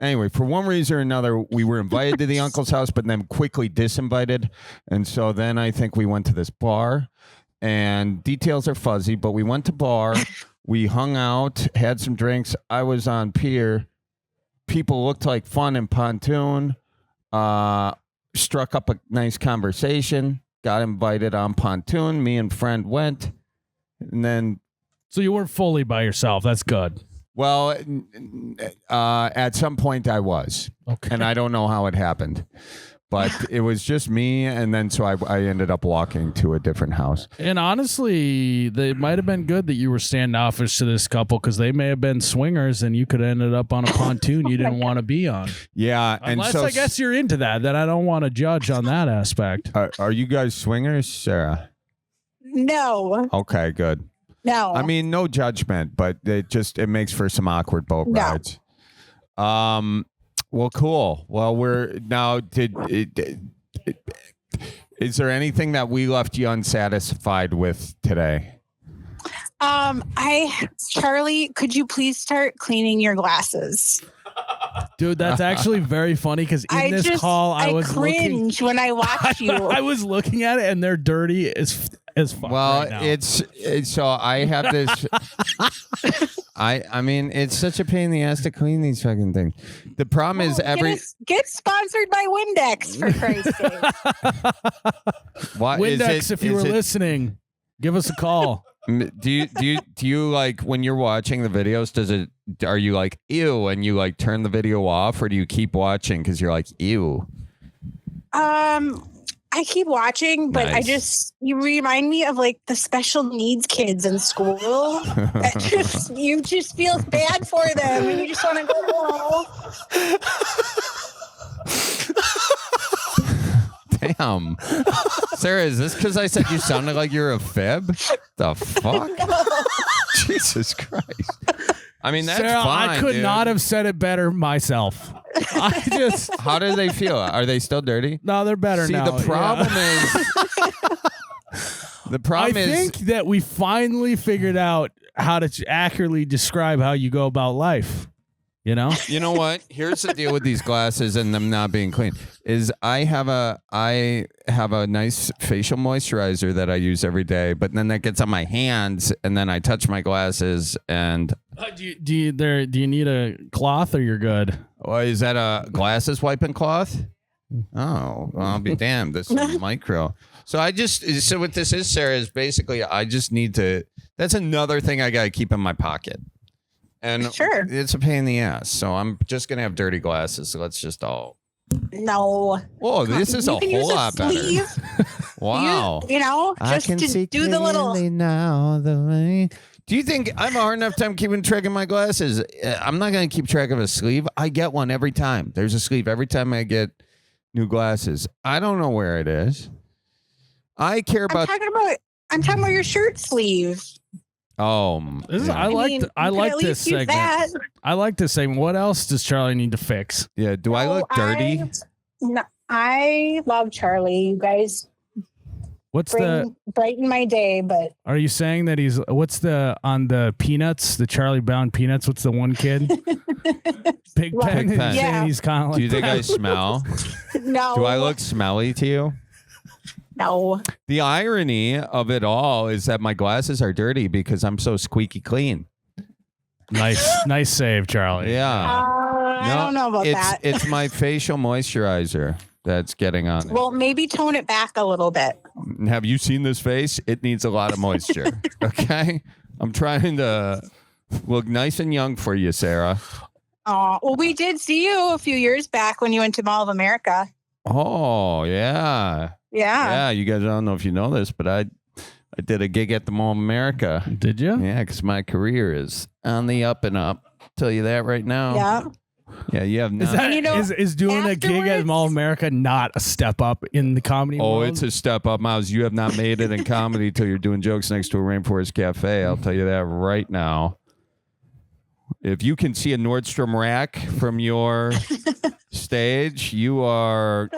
Anyway, for one reason or another, we were invited to the uncle's house, but then quickly disinvited. And so then I think we went to this bar, and details are fuzzy, but we went to bar. We hung out, had some drinks. I was on pier. People looked like fun in pontoon. Struck up a nice conversation. Got invited on pontoon. Me and friend went. And then... So you weren't fully by yourself. That's good. Well, at some point I was, and I don't know how it happened, but it was just me. And then so I ended up walking to a different house. And honestly, it might have been good that you were standoffish to this couple, because they may have been swingers and you could have ended up on a pontoon you didn't want to be on. Yeah. Unless I guess you're into that I don't want to judge on that aspect. Are you guys swingers, Sarah? No. Okay, good. No. I mean, no judgment, but it makes for some awkward boat rides. Well, cool. Well, is there anything that we left you unsatisfied with today? Charlie, could you please start cleaning your glasses? Dude, that's actually very funny, because in this call I was cringe when I watch you. I was looking at it and they're dirty as fuck. Well, right now. it's so I have this. I mean, it's such a pain in the ass to clean these fucking things. The problem is get sponsored by Windex, for Christ's sake. Windex, if you were listening, give us a call. Do you like, when you're watching the videos, are you like ew and you like turn the video off, or do you keep watching because you're like ew? I keep watching, but Nice. you remind me of like the special needs kids in school. You just feel bad for them and you just want to go home. Damn. Sarah, is this because I said you sounded like you're a fib? The fuck? Jesus Christ. I mean, that's Sarah, fine, I could dude. not have said it better myself. How do they feel? Are they still dirty? No, they're better now. See, the problem is... I think that we finally figured out how to accurately describe how you go about life. You know? You know what? Here's the deal with these glasses and them not being clean. Is I have a nice facial moisturizer that I use every day, but then that gets on my hands and then I touch my glasses and... Do you need a cloth, or you're good? Oh, is that a glasses wiping cloth? Oh, well, I'll be damned. This is micro. So what this is, Sarah, is basically I just need to... That's another thing I got to keep in my pocket. And sure, it's a pain in the ass. So I'm just going to have dirty glasses. So let's just all... No. Whoa, this is a whole lot better. Wow. Just to do the little... Now, do you think I have a hard enough time keeping track of my glasses? I'm not going to keep track of a sleeve. I get one every time. There's a sleeve every time I get new glasses. I don't know where it is. I care about... I'm talking about your shirt sleeve. Oh, I like this segment. I like this segment. What else does Charlie need to fix? Yeah, do I look dirty? I love Charlie. You guys brighten my day, but are you saying that on the peanuts, the Charlie Brown peanuts? What's the one kid? Pigpen. Yeah. He's kind of like. Do you think I smell? No. Do I look smelly to you? No. The irony of it all is that my glasses are dirty because I'm so squeaky clean. Nice save, Charlie. Yeah. I don't know about that. It's my facial moisturizer. that's getting on it. Well, maybe tone it back a little bit. Have you seen this face? It needs a lot of moisture. Okay? I'm trying to look nice and young for you, Sarah. Oh, well, we did see you a few years back when you went to Mall of America. Oh, yeah. Yeah. Yeah, you guys, I don't know if you know this, but I did a gig at the Mall of America. Did you? Yeah, because my career is on the up and up. Tell you that right now. Yeah. Yeah, you have not. Is doing a gig at Mall of America not a step up in the comedy world? It's a step up, Miles. You have not made it in comedy till you're doing jokes next to a Rainforest Cafe. I'll tell you that right now. If you can see a Nordstrom rack from your stage, you are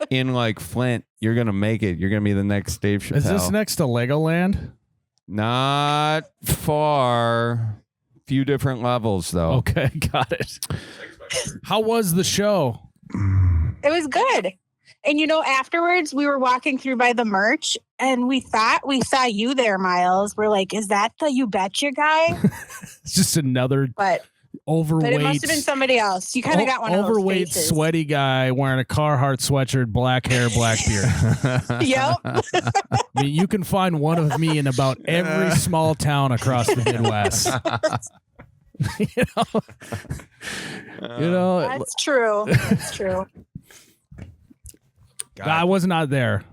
in like Flint. You're going to make it. You're going to be the next Dave Chappelle. Is this next to Legoland? Not far. Few different levels, though. Okay, got it. How was the show? It was good. And, afterwards we were walking through by the merch and we thought we saw you there, Miles. We're like, is that the You Betcha guy? It's just another overweight. But it must have been somebody else. You kind of got one of those overweight, faces. sweaty guy wearing a Carhartt sweatshirt, black hair, black beard. Yep. I mean, you can find one of me in about every small town across the Midwest. That's true. That's true. I was not there.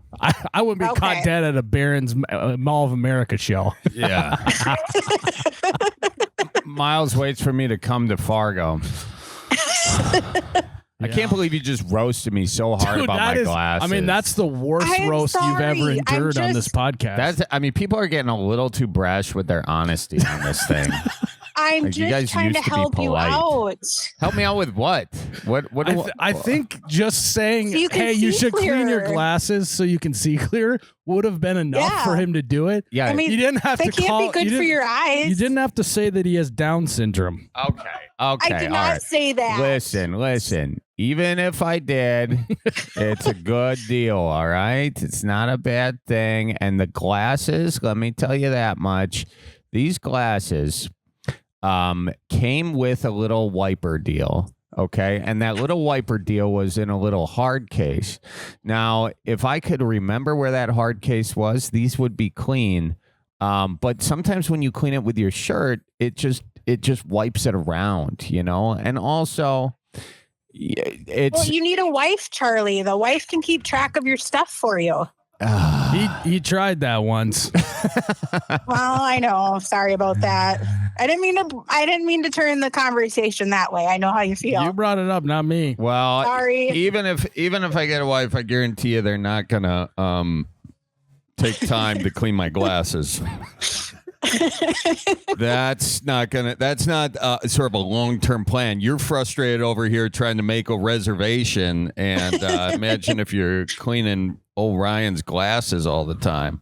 I wouldn't be caught dead at a Berens Mall of America show. Yeah. Miles waits for me to come to Fargo. I can't believe you just roasted me so hard about my glasses. I mean, that's the worst roast you've ever endured on this podcast. People are getting a little too brash with their honesty on this thing. I'm just trying to help you out. Help me out with what? I think just saying, hey, you should clean your glasses so you can see clear would have been enough for him to do it. Yeah. I mean, you didn't have they can't be good for your eyes. You didn't have to say that he has Down syndrome. Okay. I did not say that. Listen. Even if I did, it's a good deal, all right? It's not a bad thing. And the glasses, let me tell you that much. These glasses came with a little wiper deal. Okay. And that little wiper deal was in a little hard case. Now, if I could remember where that hard case was, these would be clean. But sometimes when you clean it with your shirt, it just wipes it around, and also well, you need a wife, Charlie. The wife can keep track of your stuff for you. He tried that once. Well, I know. Sorry about that. I didn't mean to turn the conversation that way. I know how you feel. You brought it up, not me. Well, sorry. Even if I get a wife, I guarantee you they're not gonna take time to clean my glasses. That's not sort of a long-term plan. You're frustrated over here trying to make a reservation, and imagine if you're cleaning old Ryan's glasses all the time.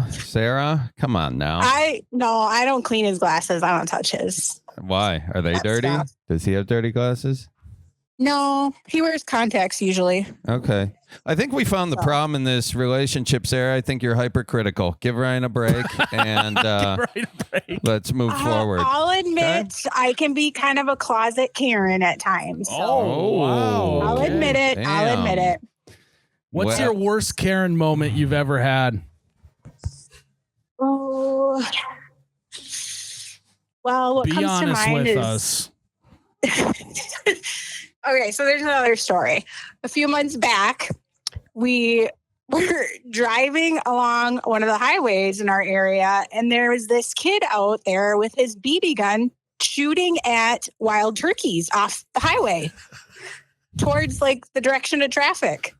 Sarah, come on now. I don't clean his glasses. I don't touch his. Why? Are they dirty? Stuff. Does he have dirty glasses? No, he wears contacts usually. Okay. I think we found the problem in this relationship, Sarah. I think you're hypercritical. Give Ryan a break and let's move forward. I'll admit I can be kind of a closet Karen at times. So. Oh, wow. I'll admit it. Damn. I'll admit it. What's your worst Karen moment you've ever had? Oh, well, what Be comes honest to mind with is us. Okay, so there's another story. A few months back, we were driving along one of the highways in our area, and there was this kid out there with his BB gun shooting at wild turkeys off the highway towards the direction of traffic.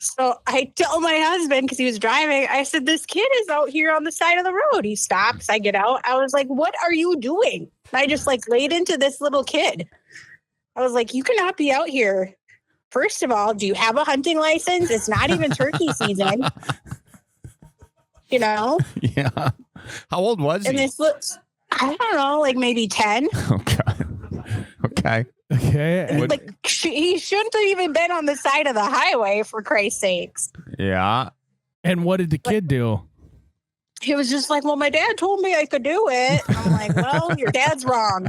So I tell my husband, because he was driving, I said, this kid is out here on the side of the road. He stops. I get out. I was like, what are you doing? And I just laid into this little kid. I was like, you cannot be out here. First of all, do you have a hunting license? It's not even turkey season. Yeah. How old was he? And this looks, I don't know, maybe 10. Oh, God. Okay. Okay. He shouldn't have even been on the side of the highway, for Christ's sakes. Yeah. And what did the kid do? He was just like, well, my dad told me I could do it. I'm like, well, your dad's wrong.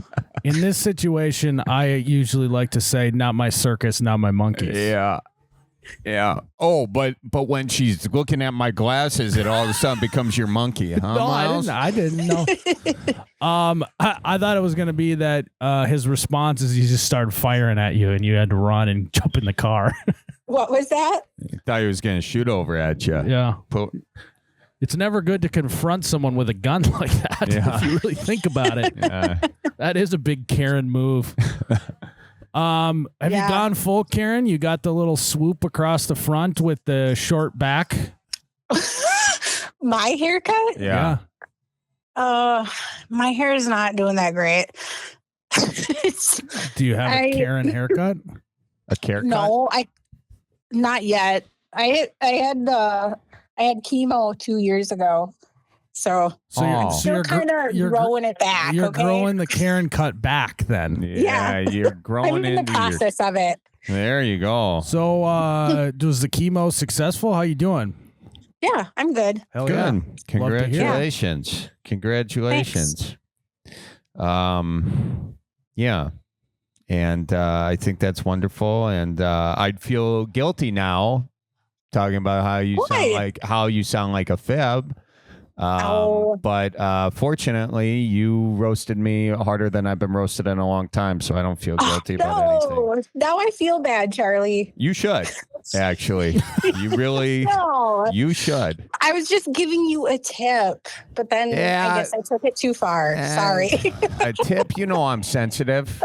In this situation, I usually like to say, not my circus, not my monkeys. Yeah. Yeah. Oh, but when she's looking at my glasses, it all of a sudden becomes your monkey, huh? No, Miles? I didn't know. I thought it was going to be that his response is he just started firing at you and you had to run and jump in the car. What was that? I thought he was going to shoot over at you. Yeah. It's never good to confront someone with a gun like that. Yeah. If you really think about it. Yeah. That is a big Karen move. Have you gone full Karen? You got the little swoop across the front with the short back? My haircut? Yeah. My hair is not doing that great. Do you have a Karen haircut? A haircut? No, not yet. I had chemo 2 years ago. So you're kind of growing it back. You're growing the Karen cut back then. Yeah, you're growing I'm in the process of it. There you go. So was the chemo successful? How you doing? Yeah, I'm good. Hell good. Yeah. Congratulations. Yeah. Congratulations. Thanks. Yeah. And I think that's wonderful. And I'd feel guilty now talking about how you sound like a fib. But fortunately, you roasted me harder than I've been roasted in a long time, so I don't feel guilty about anything. Now I feel bad, Charlie. You should, actually. You really, you should. I was just giving you a tip, but then I guess I took it too far. Sorry. A tip? I'm sensitive.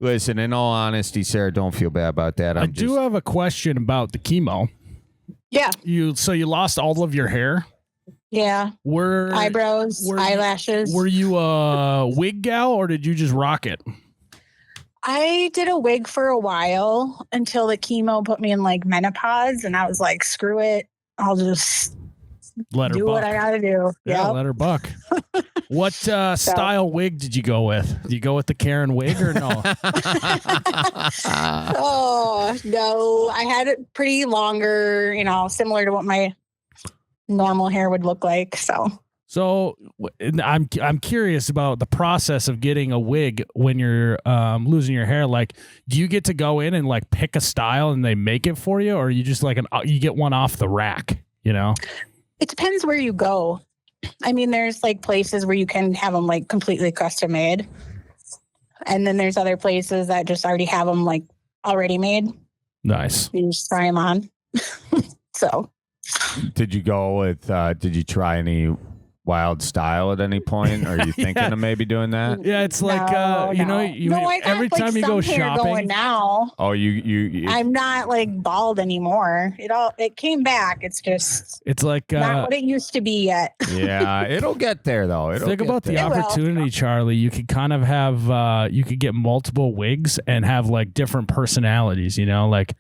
Listen, in all honesty, Sarah, don't feel bad about that. I do have a question about the chemo. Yeah. You lost all of your hair? Yeah. Eyebrows, eyelashes. Were you a wig gal or did you just rock it? I did a wig for a while until the chemo put me in like menopause, and I was like, screw it. I'll just do what I gotta do. Yeah, let her buck. What style wig did you go with? Did you go with the Karen wig or no? Oh, no. I had it pretty longer, similar to what my normal hair would look like. So I'm curious about the process of getting a wig when you're losing your hair. Like, do you get to go in and like pick a style and they make it for you, or are you just like you get one off the rack? It depends where you go. I mean, there's like places where you can have them like completely custom made. And then there's other places that just already have them like already made. Nice. You just try them on. So. Did you try any wild style at any point? Are you thinking of maybe doing that? Yeah, it's like every time you go shopping. Going now. Oh, you I'm not like bald anymore. It came back. It's like not what it used to be yet. Yeah, it'll get there though. Think about the opportunity, Charlie. You could kind of have you could get multiple wigs and have like different personalities. Like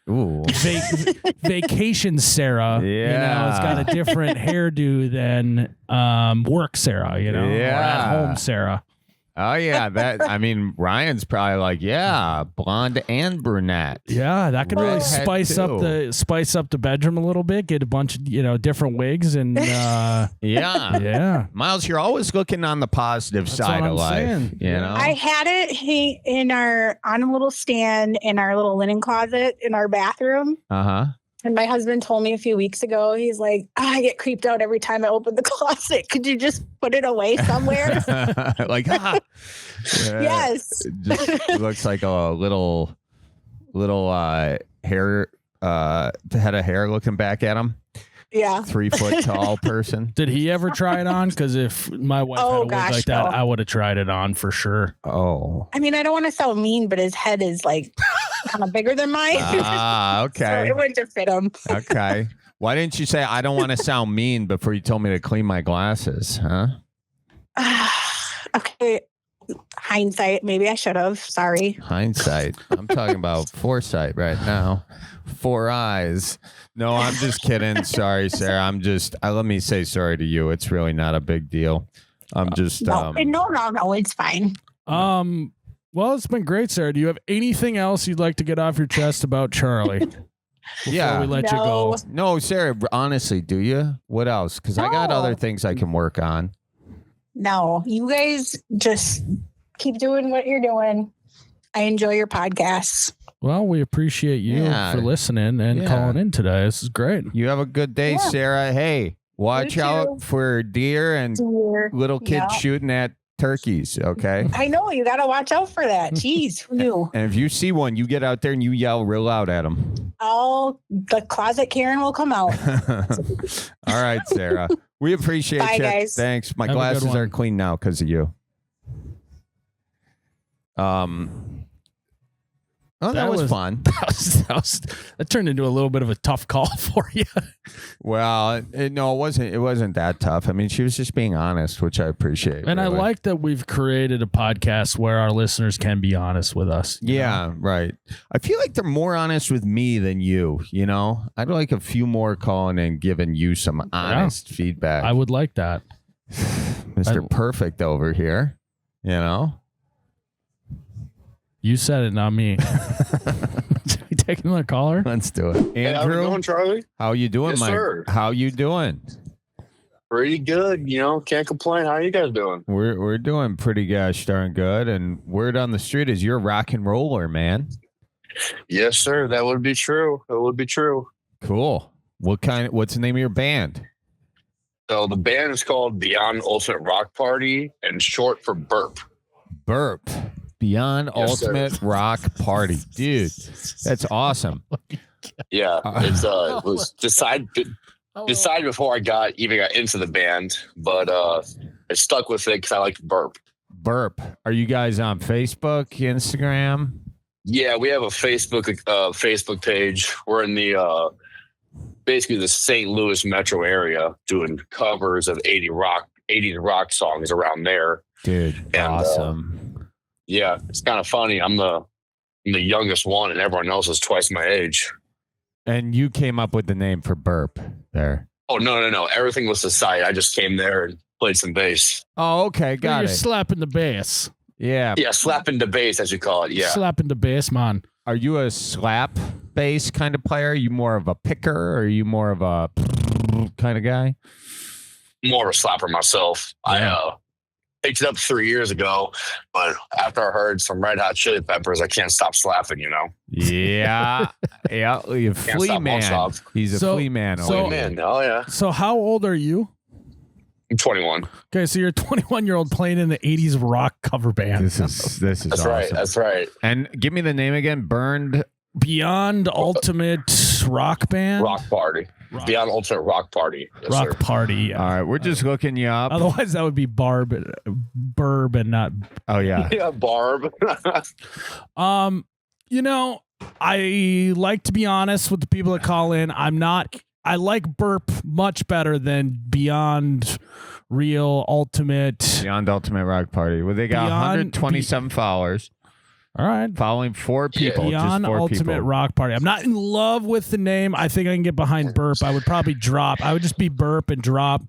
vacation Sarah. Yeah, it's got a different hairdo than work Sarah, or at home Sarah. Oh yeah, Ryan's probably like, blonde and brunette. Yeah, that could really spice up the bedroom a little bit. Get a bunch of different wigs and yeah. Miles, you're always looking on the positive side of life. Saying. I had it on a little stand in our little linen closet in our bathroom. And my husband told me a few weeks ago, he's like, I get creeped out every time I open the closet. Could you just put it away somewhere? Yes. It just looks like a little hair, head of hair looking back at him. Yeah. 3 foot tall person. Did he ever try it on? Because if my wife had a wig like that, I would have tried it on for sure. Oh. I mean, I don't want to sound mean, but his head is like kind of bigger than mine. Okay. So it wouldn't have fit him. Okay. Why didn't you say, I don't want to sound mean before you told me to clean my glasses, huh? Okay. Hindsight. Maybe I should have. Sorry. Hindsight. I'm talking about foresight right now. 4 eyes. No, I'm just kidding. Sorry, Sarah. let me say sorry to you. It's really not a big deal. I'm just. No, it's fine. Well, it's been great, Sarah. Do you have anything else you'd like to get off your chest about Charlie? Before we let you go. No, Sarah, honestly, do you? What else? Because I got other things I can work on. No, you guys just keep doing what you're doing. I enjoy your podcasts. Well, we appreciate you for listening and calling in today. This is great. You have a good day, Sarah. Hey, watch out for deer and little kids shooting at turkeys, okay? I know. You got to watch out for that. Jeez, who knew? And if you see one, you get out there and you yell real loud at them. The closet Karen will come out. All right, Sarah. We appreciate you. Guys. Thanks. My glasses are clean now because of you. Oh, that was fun. That turned into a little bit of a tough call for you. Well, no, it wasn't. It wasn't that tough. I mean, she was just being honest, which I appreciate. And really. I like that we've created a podcast where our listeners can be honest with us. Yeah, right. I feel like they're more honest with me than you. You know, I'd like a few more calling and giving you some honest feedback. I would like that, Mr. Perfect over here. You know. You said it, not me. We take another caller? Let's do it. Andrew, hey, how you doing, Charlie? How you doing, yes, Mike? Sir. How you doing? Pretty good. You know, can't complain. How are you guys doing? We're doing pretty gosh darn good. And word on the street is you're a rock and roller, man. Yes, sir. That would be true. That would be true. Cool. What's the name of your band? So the band is called Beyond Ultimate Rock Party, and short for Burp. Burp. Beyond Ultimate Rock Party, dude. That's awesome. Yeah, it's it was decided before I even got into the band, but I stuck with it because I like Burp. Burp. Are you guys on Facebook, Instagram? Yeah, we have a Facebook page. We're in the basically the St. Louis metro area doing covers of 80s rock songs around there. Dude, and, awesome. Yeah, it's kind of funny. I'm the youngest one, and everyone else is twice my age. And you came up with the name for Burp there. Oh, no. Everything was the site. I just came there and played some bass. Oh, okay. Got it. You're slapping the bass. Yeah. Yeah, slapping the bass, as you call it. Yeah. Slapping the bass, man. Are you a slap bass kind of player? Are you more of a picker, or are you more of a kind of guy? More of a slapper myself. Yeah. I picked it up 3 years ago, but after I heard some Red Hot Chili Peppers, I can't stop slapping, you know? Yeah. Yeah. Flea Man. He's a flea man. Flea Man. Oh, yeah. So how old are you? I'm 21. Okay, so you're a 21-year-old playing in the 80s rock cover band. This is That's awesome. Right. That's right. And give me the name again. Beyond Ultimate Rock Band? Rock Party. Beyond Ultimate Rock Party. Yes, rock sir. Party. Yeah. All right, we're just looking you up. Otherwise, that would be Burb and not. Oh yeah. Yeah, Barb. You know, I like to be honest with the people that call in. I like Burp much better than Beyond Ultimate Rock Party. Well, they got 127 followers. All right. Following 4 people. Beyond just 4 Ultimate people. Rock Party. I'm not in love with the name. I think I can get behind Burp. I would probably drop. I would just be Burp and drop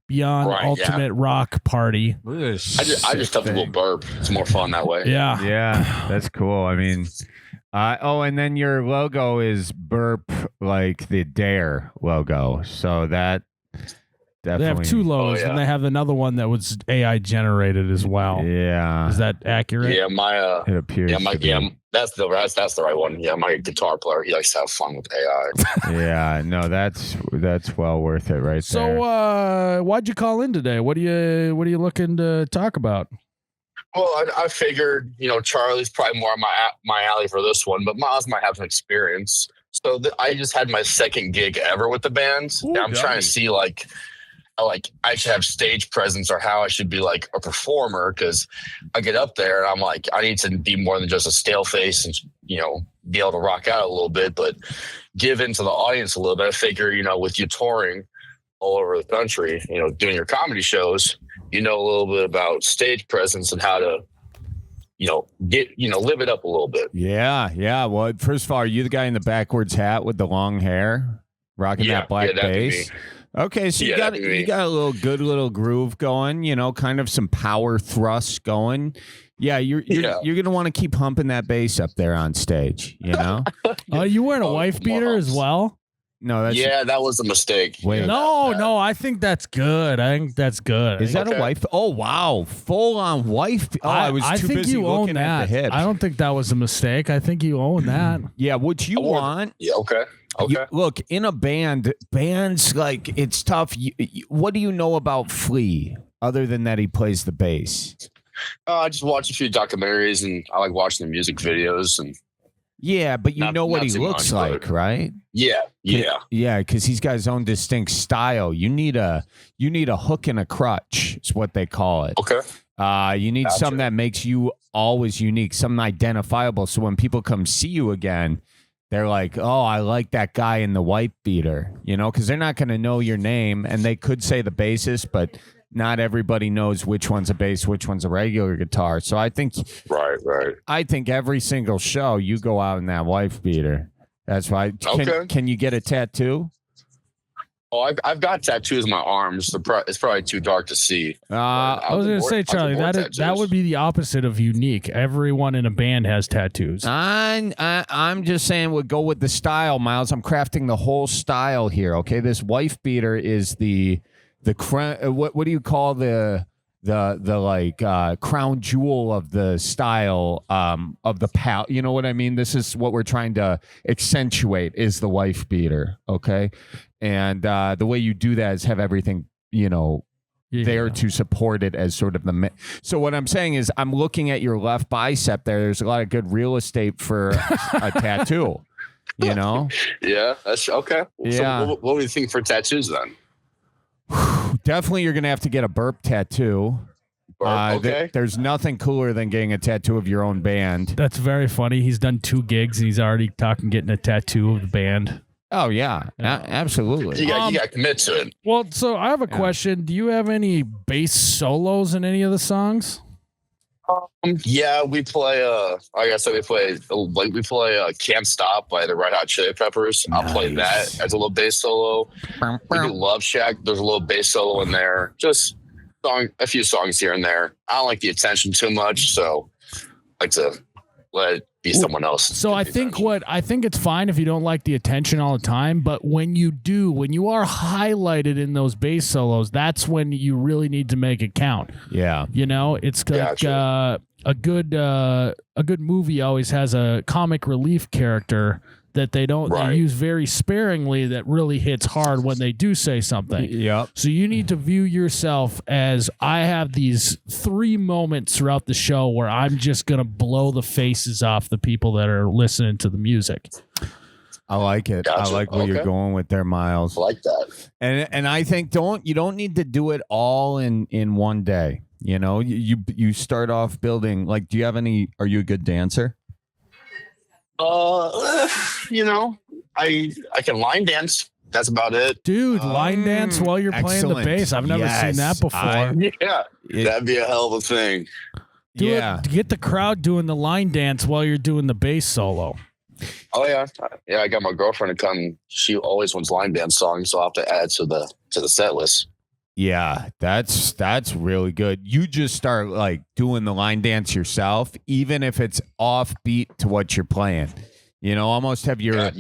Beyond Ultimate Rock Party. I just thought the little Burp. It's more fun that way. Yeah. Yeah. That's cool. I mean, and then your logo is Burp, like the Dare logo. So that definitely. They have 2 logos, and they have another one that was AI generated as well. Yeah. Is that accurate? Yeah, it appears. That's the right one. Yeah, my guitar player, he likes to have fun with AI. Yeah, no, that's well worth it right there. So why'd you call in today? What are you looking to talk about? Well, I figured, Charlie's probably more my alley for this one, but Miles might have some experience. So I just had my second gig ever with the band. Ooh, I'm trying to see I should have stage presence or how I should be like a performer, because I get up there and I'm like, I need to be more than just a stale face and, be able to rock out a little bit, but give into the audience a little bit. I figure, with you touring all over the country, doing your comedy shows, a little bit about stage presence and how to, live it up a little bit. Yeah. Yeah. Well, first of all, are you the guy in the backwards hat with the long hair rocking that black bass? Okay, so you got a good little groove going, kind of some power thrust going. Yeah, you're gonna want to keep humping that bass up there on stage, Oh, you wearing a wife beater as well? that was a mistake. Wait, no, I think that's good. I think that's good. Is that a wife? Oh wow, full on wife. Oh, I was too think busy you looking own that. at the hips. I don't think that was a mistake. I think you own that. Yeah, what you want? Yeah, okay. Look, in a bands like it's tough. What do you know about Flea other than that he plays the bass? I just watched a few documentaries and I like watching the music videos and. Yeah, but you know what he looks like, right? Yeah. Yeah, because he's got his own distinct style. You need a hook and a crutch, is what they call it. Okay. You need something that makes you always unique, something identifiable. So when people come see you again, they're like, "Oh, I like that guy in the white beater," because they're not going to know your name, and they could say the bassist, but not everybody knows which one's a bass, which one's a regular guitar. So I think, right. I think every single show you go out in that wife beater. That's why. Can you get a tattoo? Oh, I've got tattoos on my arms. It's probably too dark to see. I was going to say, Charlie, that would be the opposite of unique. Everyone in a band has tattoos. I'm just saying we'll go with the style, Miles. I'm crafting the whole style here. Okay, this wife beater is the what do you call the crown jewel of the style of the pal? You know what I mean? This is what we're trying to accentuate is the wife beater. Okay. And the way you do that is have everything, there to support it as sort of the. So what I'm saying is I'm looking at your left bicep there. There's a lot of good real estate for a tattoo, Yeah, that's okay. Yeah. So what do you think for tattoos then? Definitely you're going to have to get a burp tattoo. Okay. There's nothing cooler than getting a tattoo of your own band. That's very funny. He's done 2 gigs and he's already talking getting a tattoo of the band. Oh, yeah. Absolutely. You got to commit to it. Well, so I have a question. Do you have any bass solos in any of the songs? Yeah, we play. Like I said, we play "Can't Stop" by the Red Hot Chili Peppers. Nice. I'll play that as a little bass solo. We do "Love Shack." There's a little bass solo in there. Just a few songs here and there. I don't like the attention too much, so I like to let it be someone else. So I think it's fine if you don't like the attention all the time, but when you are highlighted in those bass solos, that's when you really need to make it count. Yeah. It's like a good movie always has a comic relief character that they use very sparingly that really hits hard when they do say something. Yep. So you need to view yourself as I have these 3 moments throughout the show where I'm just going to blow the faces off the people that are listening to the music. I like it. Gotcha. I like where you're going with there, Miles. I like that. And I think you don't need to do it all in one day. You start off building, like, do you have are you a good dancer? I can line dance. That's about it. Dude, line dance while you're playing the bass. I've never seen that before. That'd be a hell of a thing. Get the crowd doing the line dance while you're doing the bass solo. Oh yeah. Yeah, I got my girlfriend to come. She always wants line dance songs, so I'll have to add to the set list. Yeah, that's really good. You just start like doing the line dance yourself, even if it's offbeat to what you're playing. Almost have your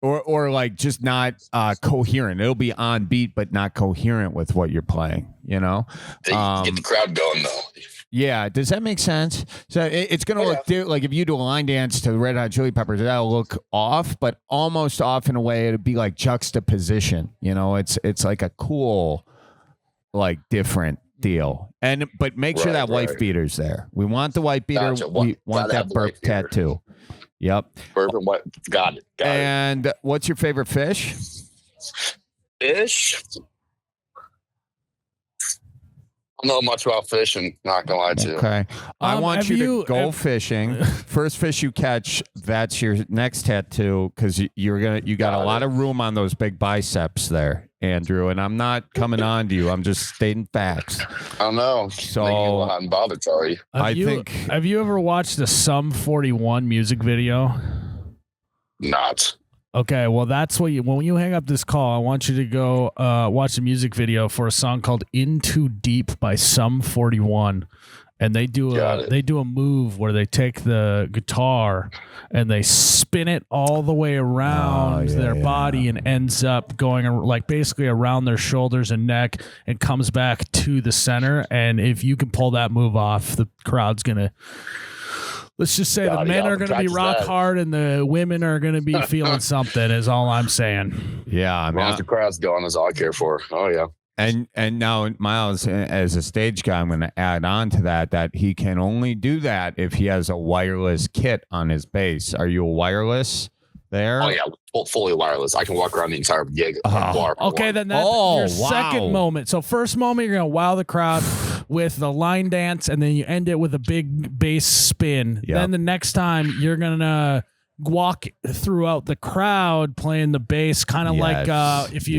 or like just not coherent. It'll be on beat, but not coherent with what you're playing. Get the crowd going though. Yeah, does that make sense? So it's going to look like if you do a line dance to the Red Hot Chili Peppers, that'll look off, but almost off in a way it'd be like juxtaposition. It's like a cool, like different deal. But make sure that wife beater's there. We want the white beater. Gotcha. We want that burp tattoo. Yep. Burp and what? Got it. And what's your favorite fish? Fish? I don't know much about fishing, not gonna lie to you. Okay. I want you to go fishing. First fish you catch, that's your next tattoo, because you got a lot of room on those big biceps there, Andrew. And I'm not coming on to you. I'm just stating facts. I don't know. So I'm bothered, sorry. Have you ever watched the Sum 41 music video? Not. Okay, well, that's what when you hang up this call, I want you to go watch a music video for a song called In Too Deep by Sum 41. and they do a move where they take the guitar and they spin it all the way around their body and ends up going like basically around their shoulders and neck and comes back to the center. And if you can pull that move off, the crowd's gonna. Let's just say the men are going to be rock hard and the women are going to be feeling something. Is all I'm saying. Yeah, I mean, the crowd's going, is all I care for. Oh yeah. And now, Miles, as a stage guy, I'm going to add on to that he can only do that if he has a wireless kit on his bass. Are you a wireless there? Oh, yeah. Fully wireless. I can walk around the entire gig. Okay, then that's your second moment. So first moment, you're going to wow the crowd with the line dance, and then you end it with a big bass spin. Yep. Then the next time, you're going to walk throughout the crowd playing the bass, kind of like if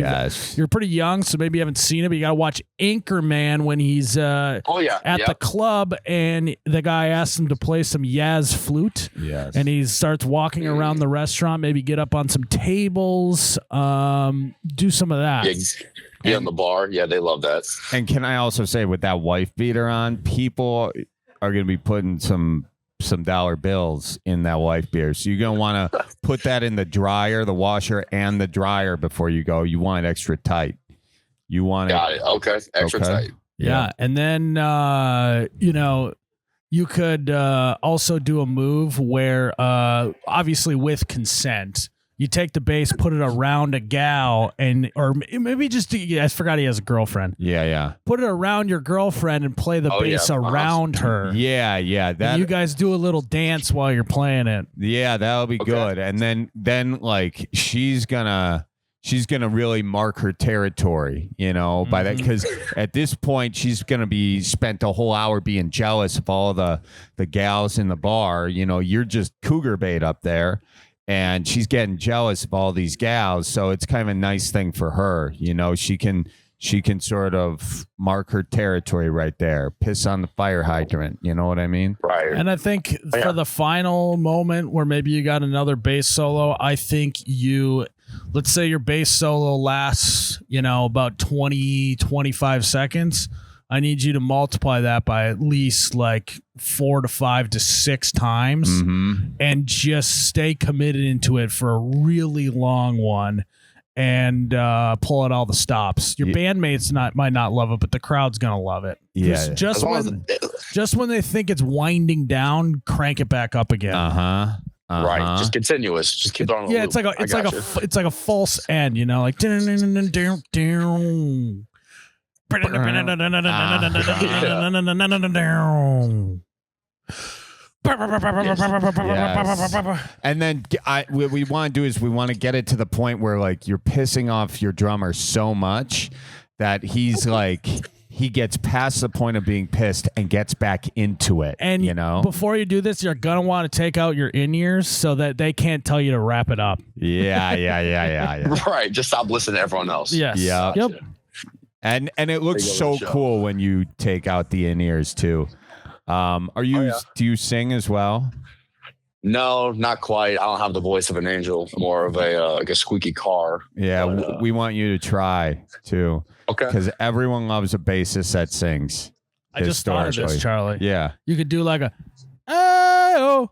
you're pretty young, so maybe you haven't seen it, but you got to watch Anchorman when he's at the club and the guy asks him to play some Yaz flute, and he starts walking around the restaurant, maybe get up on some tables, do some of that. Yeah, on the bar. Yeah, they love that. And can I also say, with that wife beater on, people are going to be putting some dollar bills in that wife beater. So you're going to want to put that in the dryer, the washer, and the dryer before you go. You want it extra tight. You want Got it. Okay. Extra tight. Yeah. And then, you could also do a move where, obviously with consent, you take the bass, put it around a gal, or maybe just, I forgot he has a girlfriend. Yeah. Put it around your girlfriend and play the bass around her. Yeah. That you guys do a little dance while you're playing it. Yeah, that'll be good. And then like she's gonna really mark her territory, by that, because at this point she's gonna be spent a whole hour being jealous of all the gals in the bar. You're just cougar bait up there. And she's getting jealous of all these gals, so it's kind of a nice thing for her. She can sort of mark her territory right there, piss on the fire hydrant. You know what I mean? Right. And I think for the final moment where maybe you got another bass solo, I think let's say your bass solo lasts, about 20, 25 seconds. I need you to multiply that by at least like 4 to 5 to 6 times and just stay committed into it for a really long one and pull out all the stops. Your bandmates might not love it, but the crowd's going to love it. Yeah. Just when they think it's winding down, crank it back up again. Right. Just continuous. Just keep on. Yeah, it's like a false end, like And then what we want to do is we want to get it to the point where like you're pissing off your drummer so much that he's like he gets past the point of being pissed and gets back into it. And before you do this, you're gonna want to take out your in-ears so that they can't tell you to wrap it up. Yeah. Right. Just stop listening to everyone else. Yes. Yeah. Yep. And it looks so cool when you take out the in-ears too. Do you sing as well? No, not quite. I don't have the voice of an angel, more of a squeaky car. Yeah, we want you to try too. Okay. Because everyone loves a bassist that sings. I just thought of this, Charlie. Yeah. You could do like a ayo.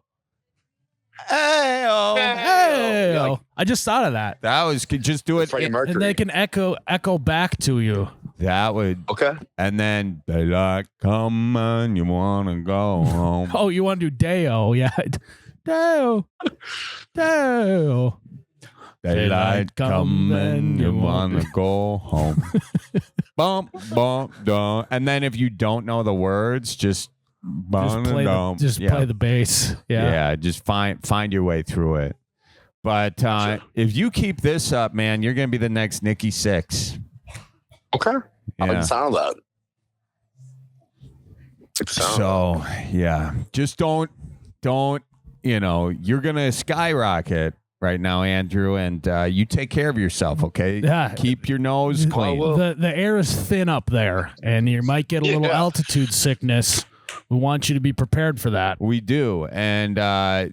I just thought of that. That was just do it, and they can echo back to you. That would And then daylight come and you wanna go home. Oh, you want to do Deo? Yeah, Deo. Daylight come and you wanna go home. Bump, dum. And then if you don't know the words, just play the bass. Yeah, just find your way through it. But if you keep this up, man, you're gonna be the next Nikki Sixx. Okay. I like the sound of that. So yeah, just don't. You're gonna skyrocket right now, Andrew, and you take care of yourself, okay? Yeah. Keep your nose clean. The air is thin up there, and you might get a little altitude sickness. We want you to be prepared for that. We do, and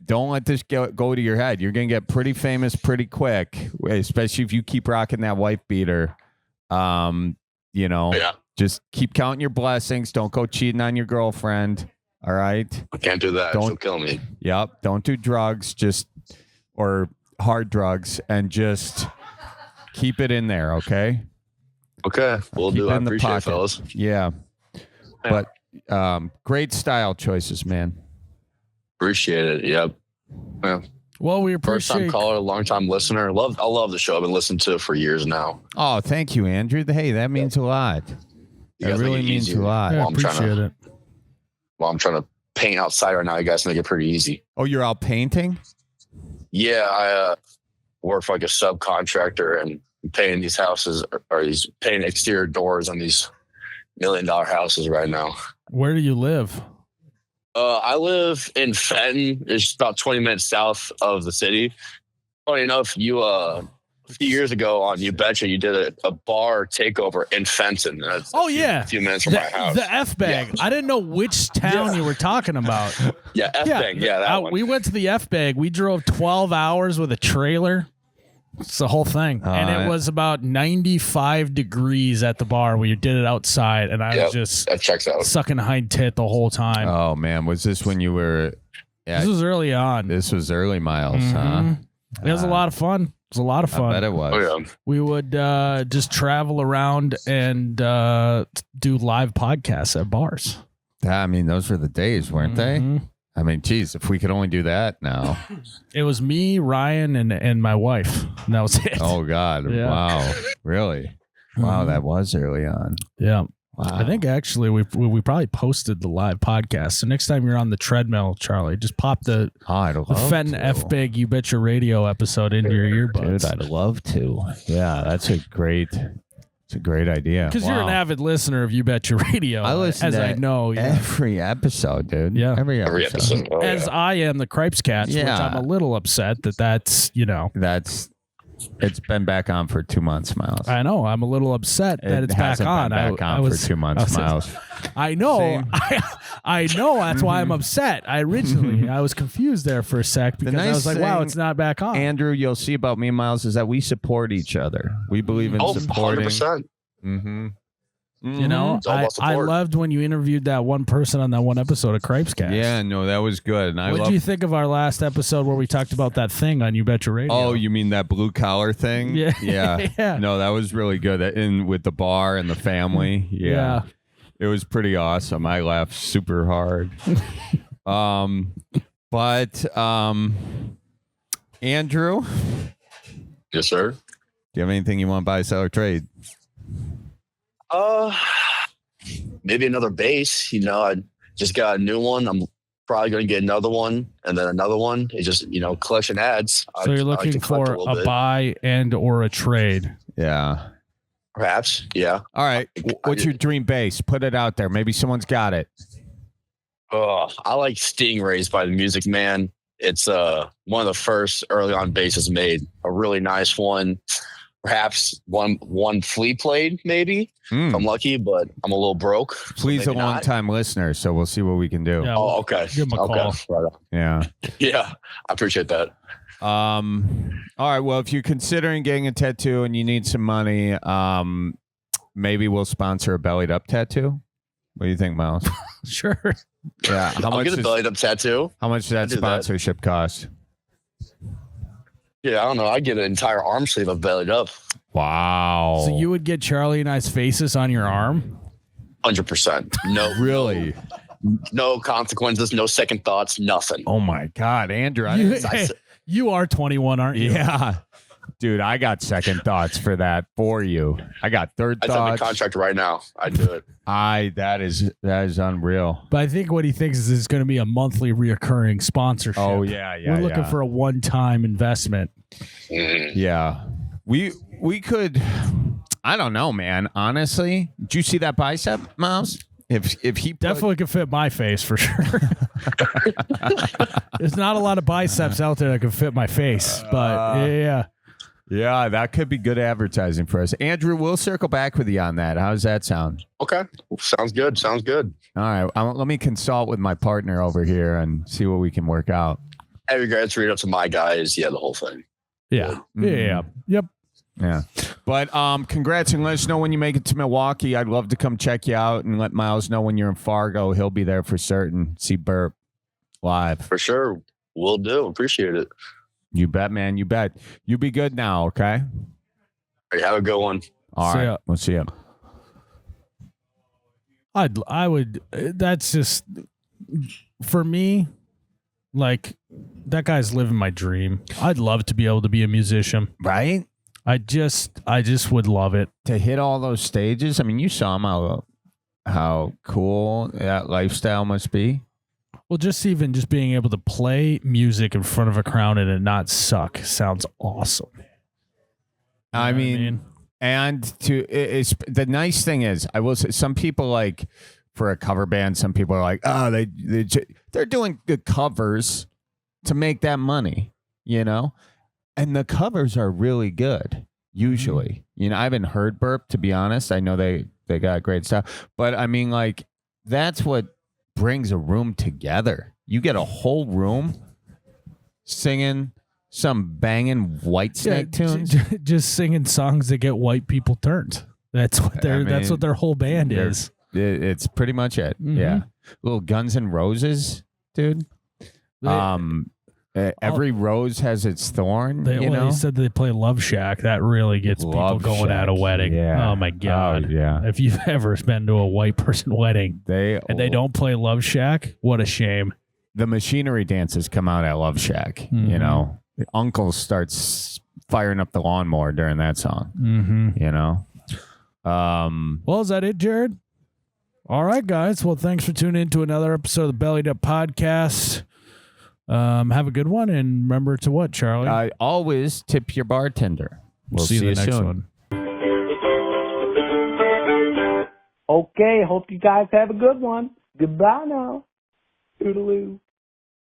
don't let this go to your head. You're gonna get pretty famous pretty quick, especially if you keep rocking that wife beater. Just keep counting your blessings. Don't go cheating on your girlfriend. All right. I can't do that. She'll kill me. Yep. Don't do drugs, or hard drugs, and just keep it in there. Okay. Okay. We'll do. I appreciate it, fellas. Yeah. But great style choices, man. Appreciate it. Yep. Yeah. Well, we First appreciate. time caller, long time listener. I love the show. I've been listening to it for years now. Oh, thank you, Andrew. Hey, that means a lot. It really means a lot. Yeah, appreciate it. Well, I'm trying to paint outside right now. You guys make it pretty easy. Oh, you're out painting? Yeah, I work for like a subcontractor and painting these houses or these painting exterior doors on these $1 million houses right now. Where do you live? I live in Fenton. It's about 20 minutes south of the city. Funny enough, you a few years ago on You Betcha, you did a bar takeover in Fenton. A few minutes from my house. The F bag. Yeah. I didn't know which town you were talking about. Yeah, F bag. Yeah, that one. We went to the F bag. We drove 12 hours with a trailer. It's the whole thing. And it was about 95 degrees at the bar. We did it outside, and I was just that checks out. Sucking hind tit the whole time. Oh, man. Was this when you were... Yeah, this was early on. This was early, Miles, huh? It was a lot of fun. It was a lot of fun. I bet it was. Oh, yeah. We would just travel around and do live podcasts at bars. I mean, those were the days, weren't they? I mean, geez, if we could only do that now. It was me, Ryan, and my wife. And that was it. Oh, God. Yeah. Wow. Really? Wow, that was early on. Yeah. Wow. I think actually we probably posted the live podcast. So next time you're on the treadmill, Charlie, just pop the Fenton F Big You Betcha Radio episode into your earbuds. Dude, I'd love to. Yeah, that's a great idea. Because you're an avid listener of You Betcha Radio. I listen to every episode, dude. Yeah. Every episode. Oh, as I am the Cripes Cats, which I'm a little upset that's. It's been back on for 2 months, Miles. I know. I'm a little upset that it's back on. I was for 2 months, Miles. I know. I know. That's why I'm upset. I was confused there for a sec because I was like, wow, it's not back on. Andrew, you'll see about me and Miles is that we support each other. We believe in supporting. 100%. Mm-hmm. You know, I loved when you interviewed that one person on that one episode of Cripes Cast. Yeah, no, that was good. And what did you think of our last episode where we talked about that thing on You Betcha Radio? Oh, you mean that blue collar thing? Yeah. Yeah. No, that was really good. With the bar and the family. Yeah. It was pretty awesome. I laughed super hard. But Andrew? Yes, sir. Do you have anything you want to buy, sell, or trade? Maybe another bass. I just got a new one. I'm probably going to get another one and then another one. It's just, collection ads. So you're looking for a buy and or a trade. Yeah. Perhaps. Yeah. All right. What's your dream bass? Put it out there. Maybe someone's got it. I like Stingrays by the Music Man. It's one of the first early on basses made. A really nice one. Perhaps one flea played, maybe. If I'm lucky, but I'm a little broke. Flea's a long-time listener, so we'll see what we can do. Yeah, okay. Give him a call. Right. Yeah. Yeah, I appreciate that. All right. Well, if you're considering getting a tattoo and you need some money, maybe we'll sponsor a bellied up tattoo. What do you think, Miles? Sure. Yeah. I'll get a bellied up tattoo. How much does that sponsorship cost? Yeah, I don't know. I get an entire arm sleeve of Bellied Up. Wow. So you would get Charlie and I's faces on your arm? 100%. No. Really? No consequences, no second thoughts, nothing. Oh, my God. Andrew, you are 21, aren't you? Yeah. Dude, I got second thoughts for that for you. I got third thoughts. I signed a contract right now. I do it. That is unreal. But I think what he thinks is it's going to be a monthly reoccurring sponsorship. Oh, yeah. We're looking for a one-time investment. Yeah. We could, I don't know, man. Honestly, did you see that bicep, Miles? If he definitely could fit my face for sure. There's not a lot of biceps out there that can fit my face, but yeah. Yeah, that could be good advertising for us. Andrew, we'll circle back with you on that. How does that sound? Okay. Sounds good. All right. Let me consult with my partner over here and see what we can work out. Have you guys read up to my guys? Yeah, the whole thing. Yeah. Mm-hmm. Yeah. Yep. Yeah. But congrats, and let us know when you make it to Milwaukee. I'd love to come check you out, and let Miles know when you're in Fargo. He'll be there for certain. See Burp live. For sure. Will do. Appreciate it. You bet, man. You bet. You be good now, okay? Hey, have a good one. All right. We'll see you. I would. That's just for me. Like, that guy's living my dream. I'd love to be able to be a musician, right? I just would love it to hit all those stages. I mean, you saw how cool that lifestyle must be. Well, just being able to play music in front of a crowd and it not suck sounds awesome. I mean, and it's the nice thing is, I will say, some people, like, for a cover band, some people are like, oh, they're doing good covers to make that money, you know? And the covers are really good, usually. You know, I haven't heard Burp, to be honest. I know they got great stuff. But, I mean, like, that's what brings a room together. You get a whole room singing some banging Whitesnake tunes. Just singing songs that get white people turned. That's what that's what their whole band is. It's pretty much it. Mm-hmm. Yeah. Little Guns N' Roses, dude. Every rose has its thorn. You said they play Love Shack. That really gets people going at a wedding. Yeah. Oh my God. Oh, yeah. If you've ever been to a white person wedding and they don't play Love Shack, what a shame. The machinery dances come out at Love Shack. Mm-hmm. You know, the uncle starts firing up the lawnmower during that song. Mm-hmm. You know. Well, is that it, Jared? All right, guys. Well, thanks for tuning in to another episode of the Bellied Up Podcast. Have a good one, and remember to what, Charlie? Always tip your bartender. We'll see you next soon. One. Okay, hope you guys have a good one. Goodbye now. Toodaloo.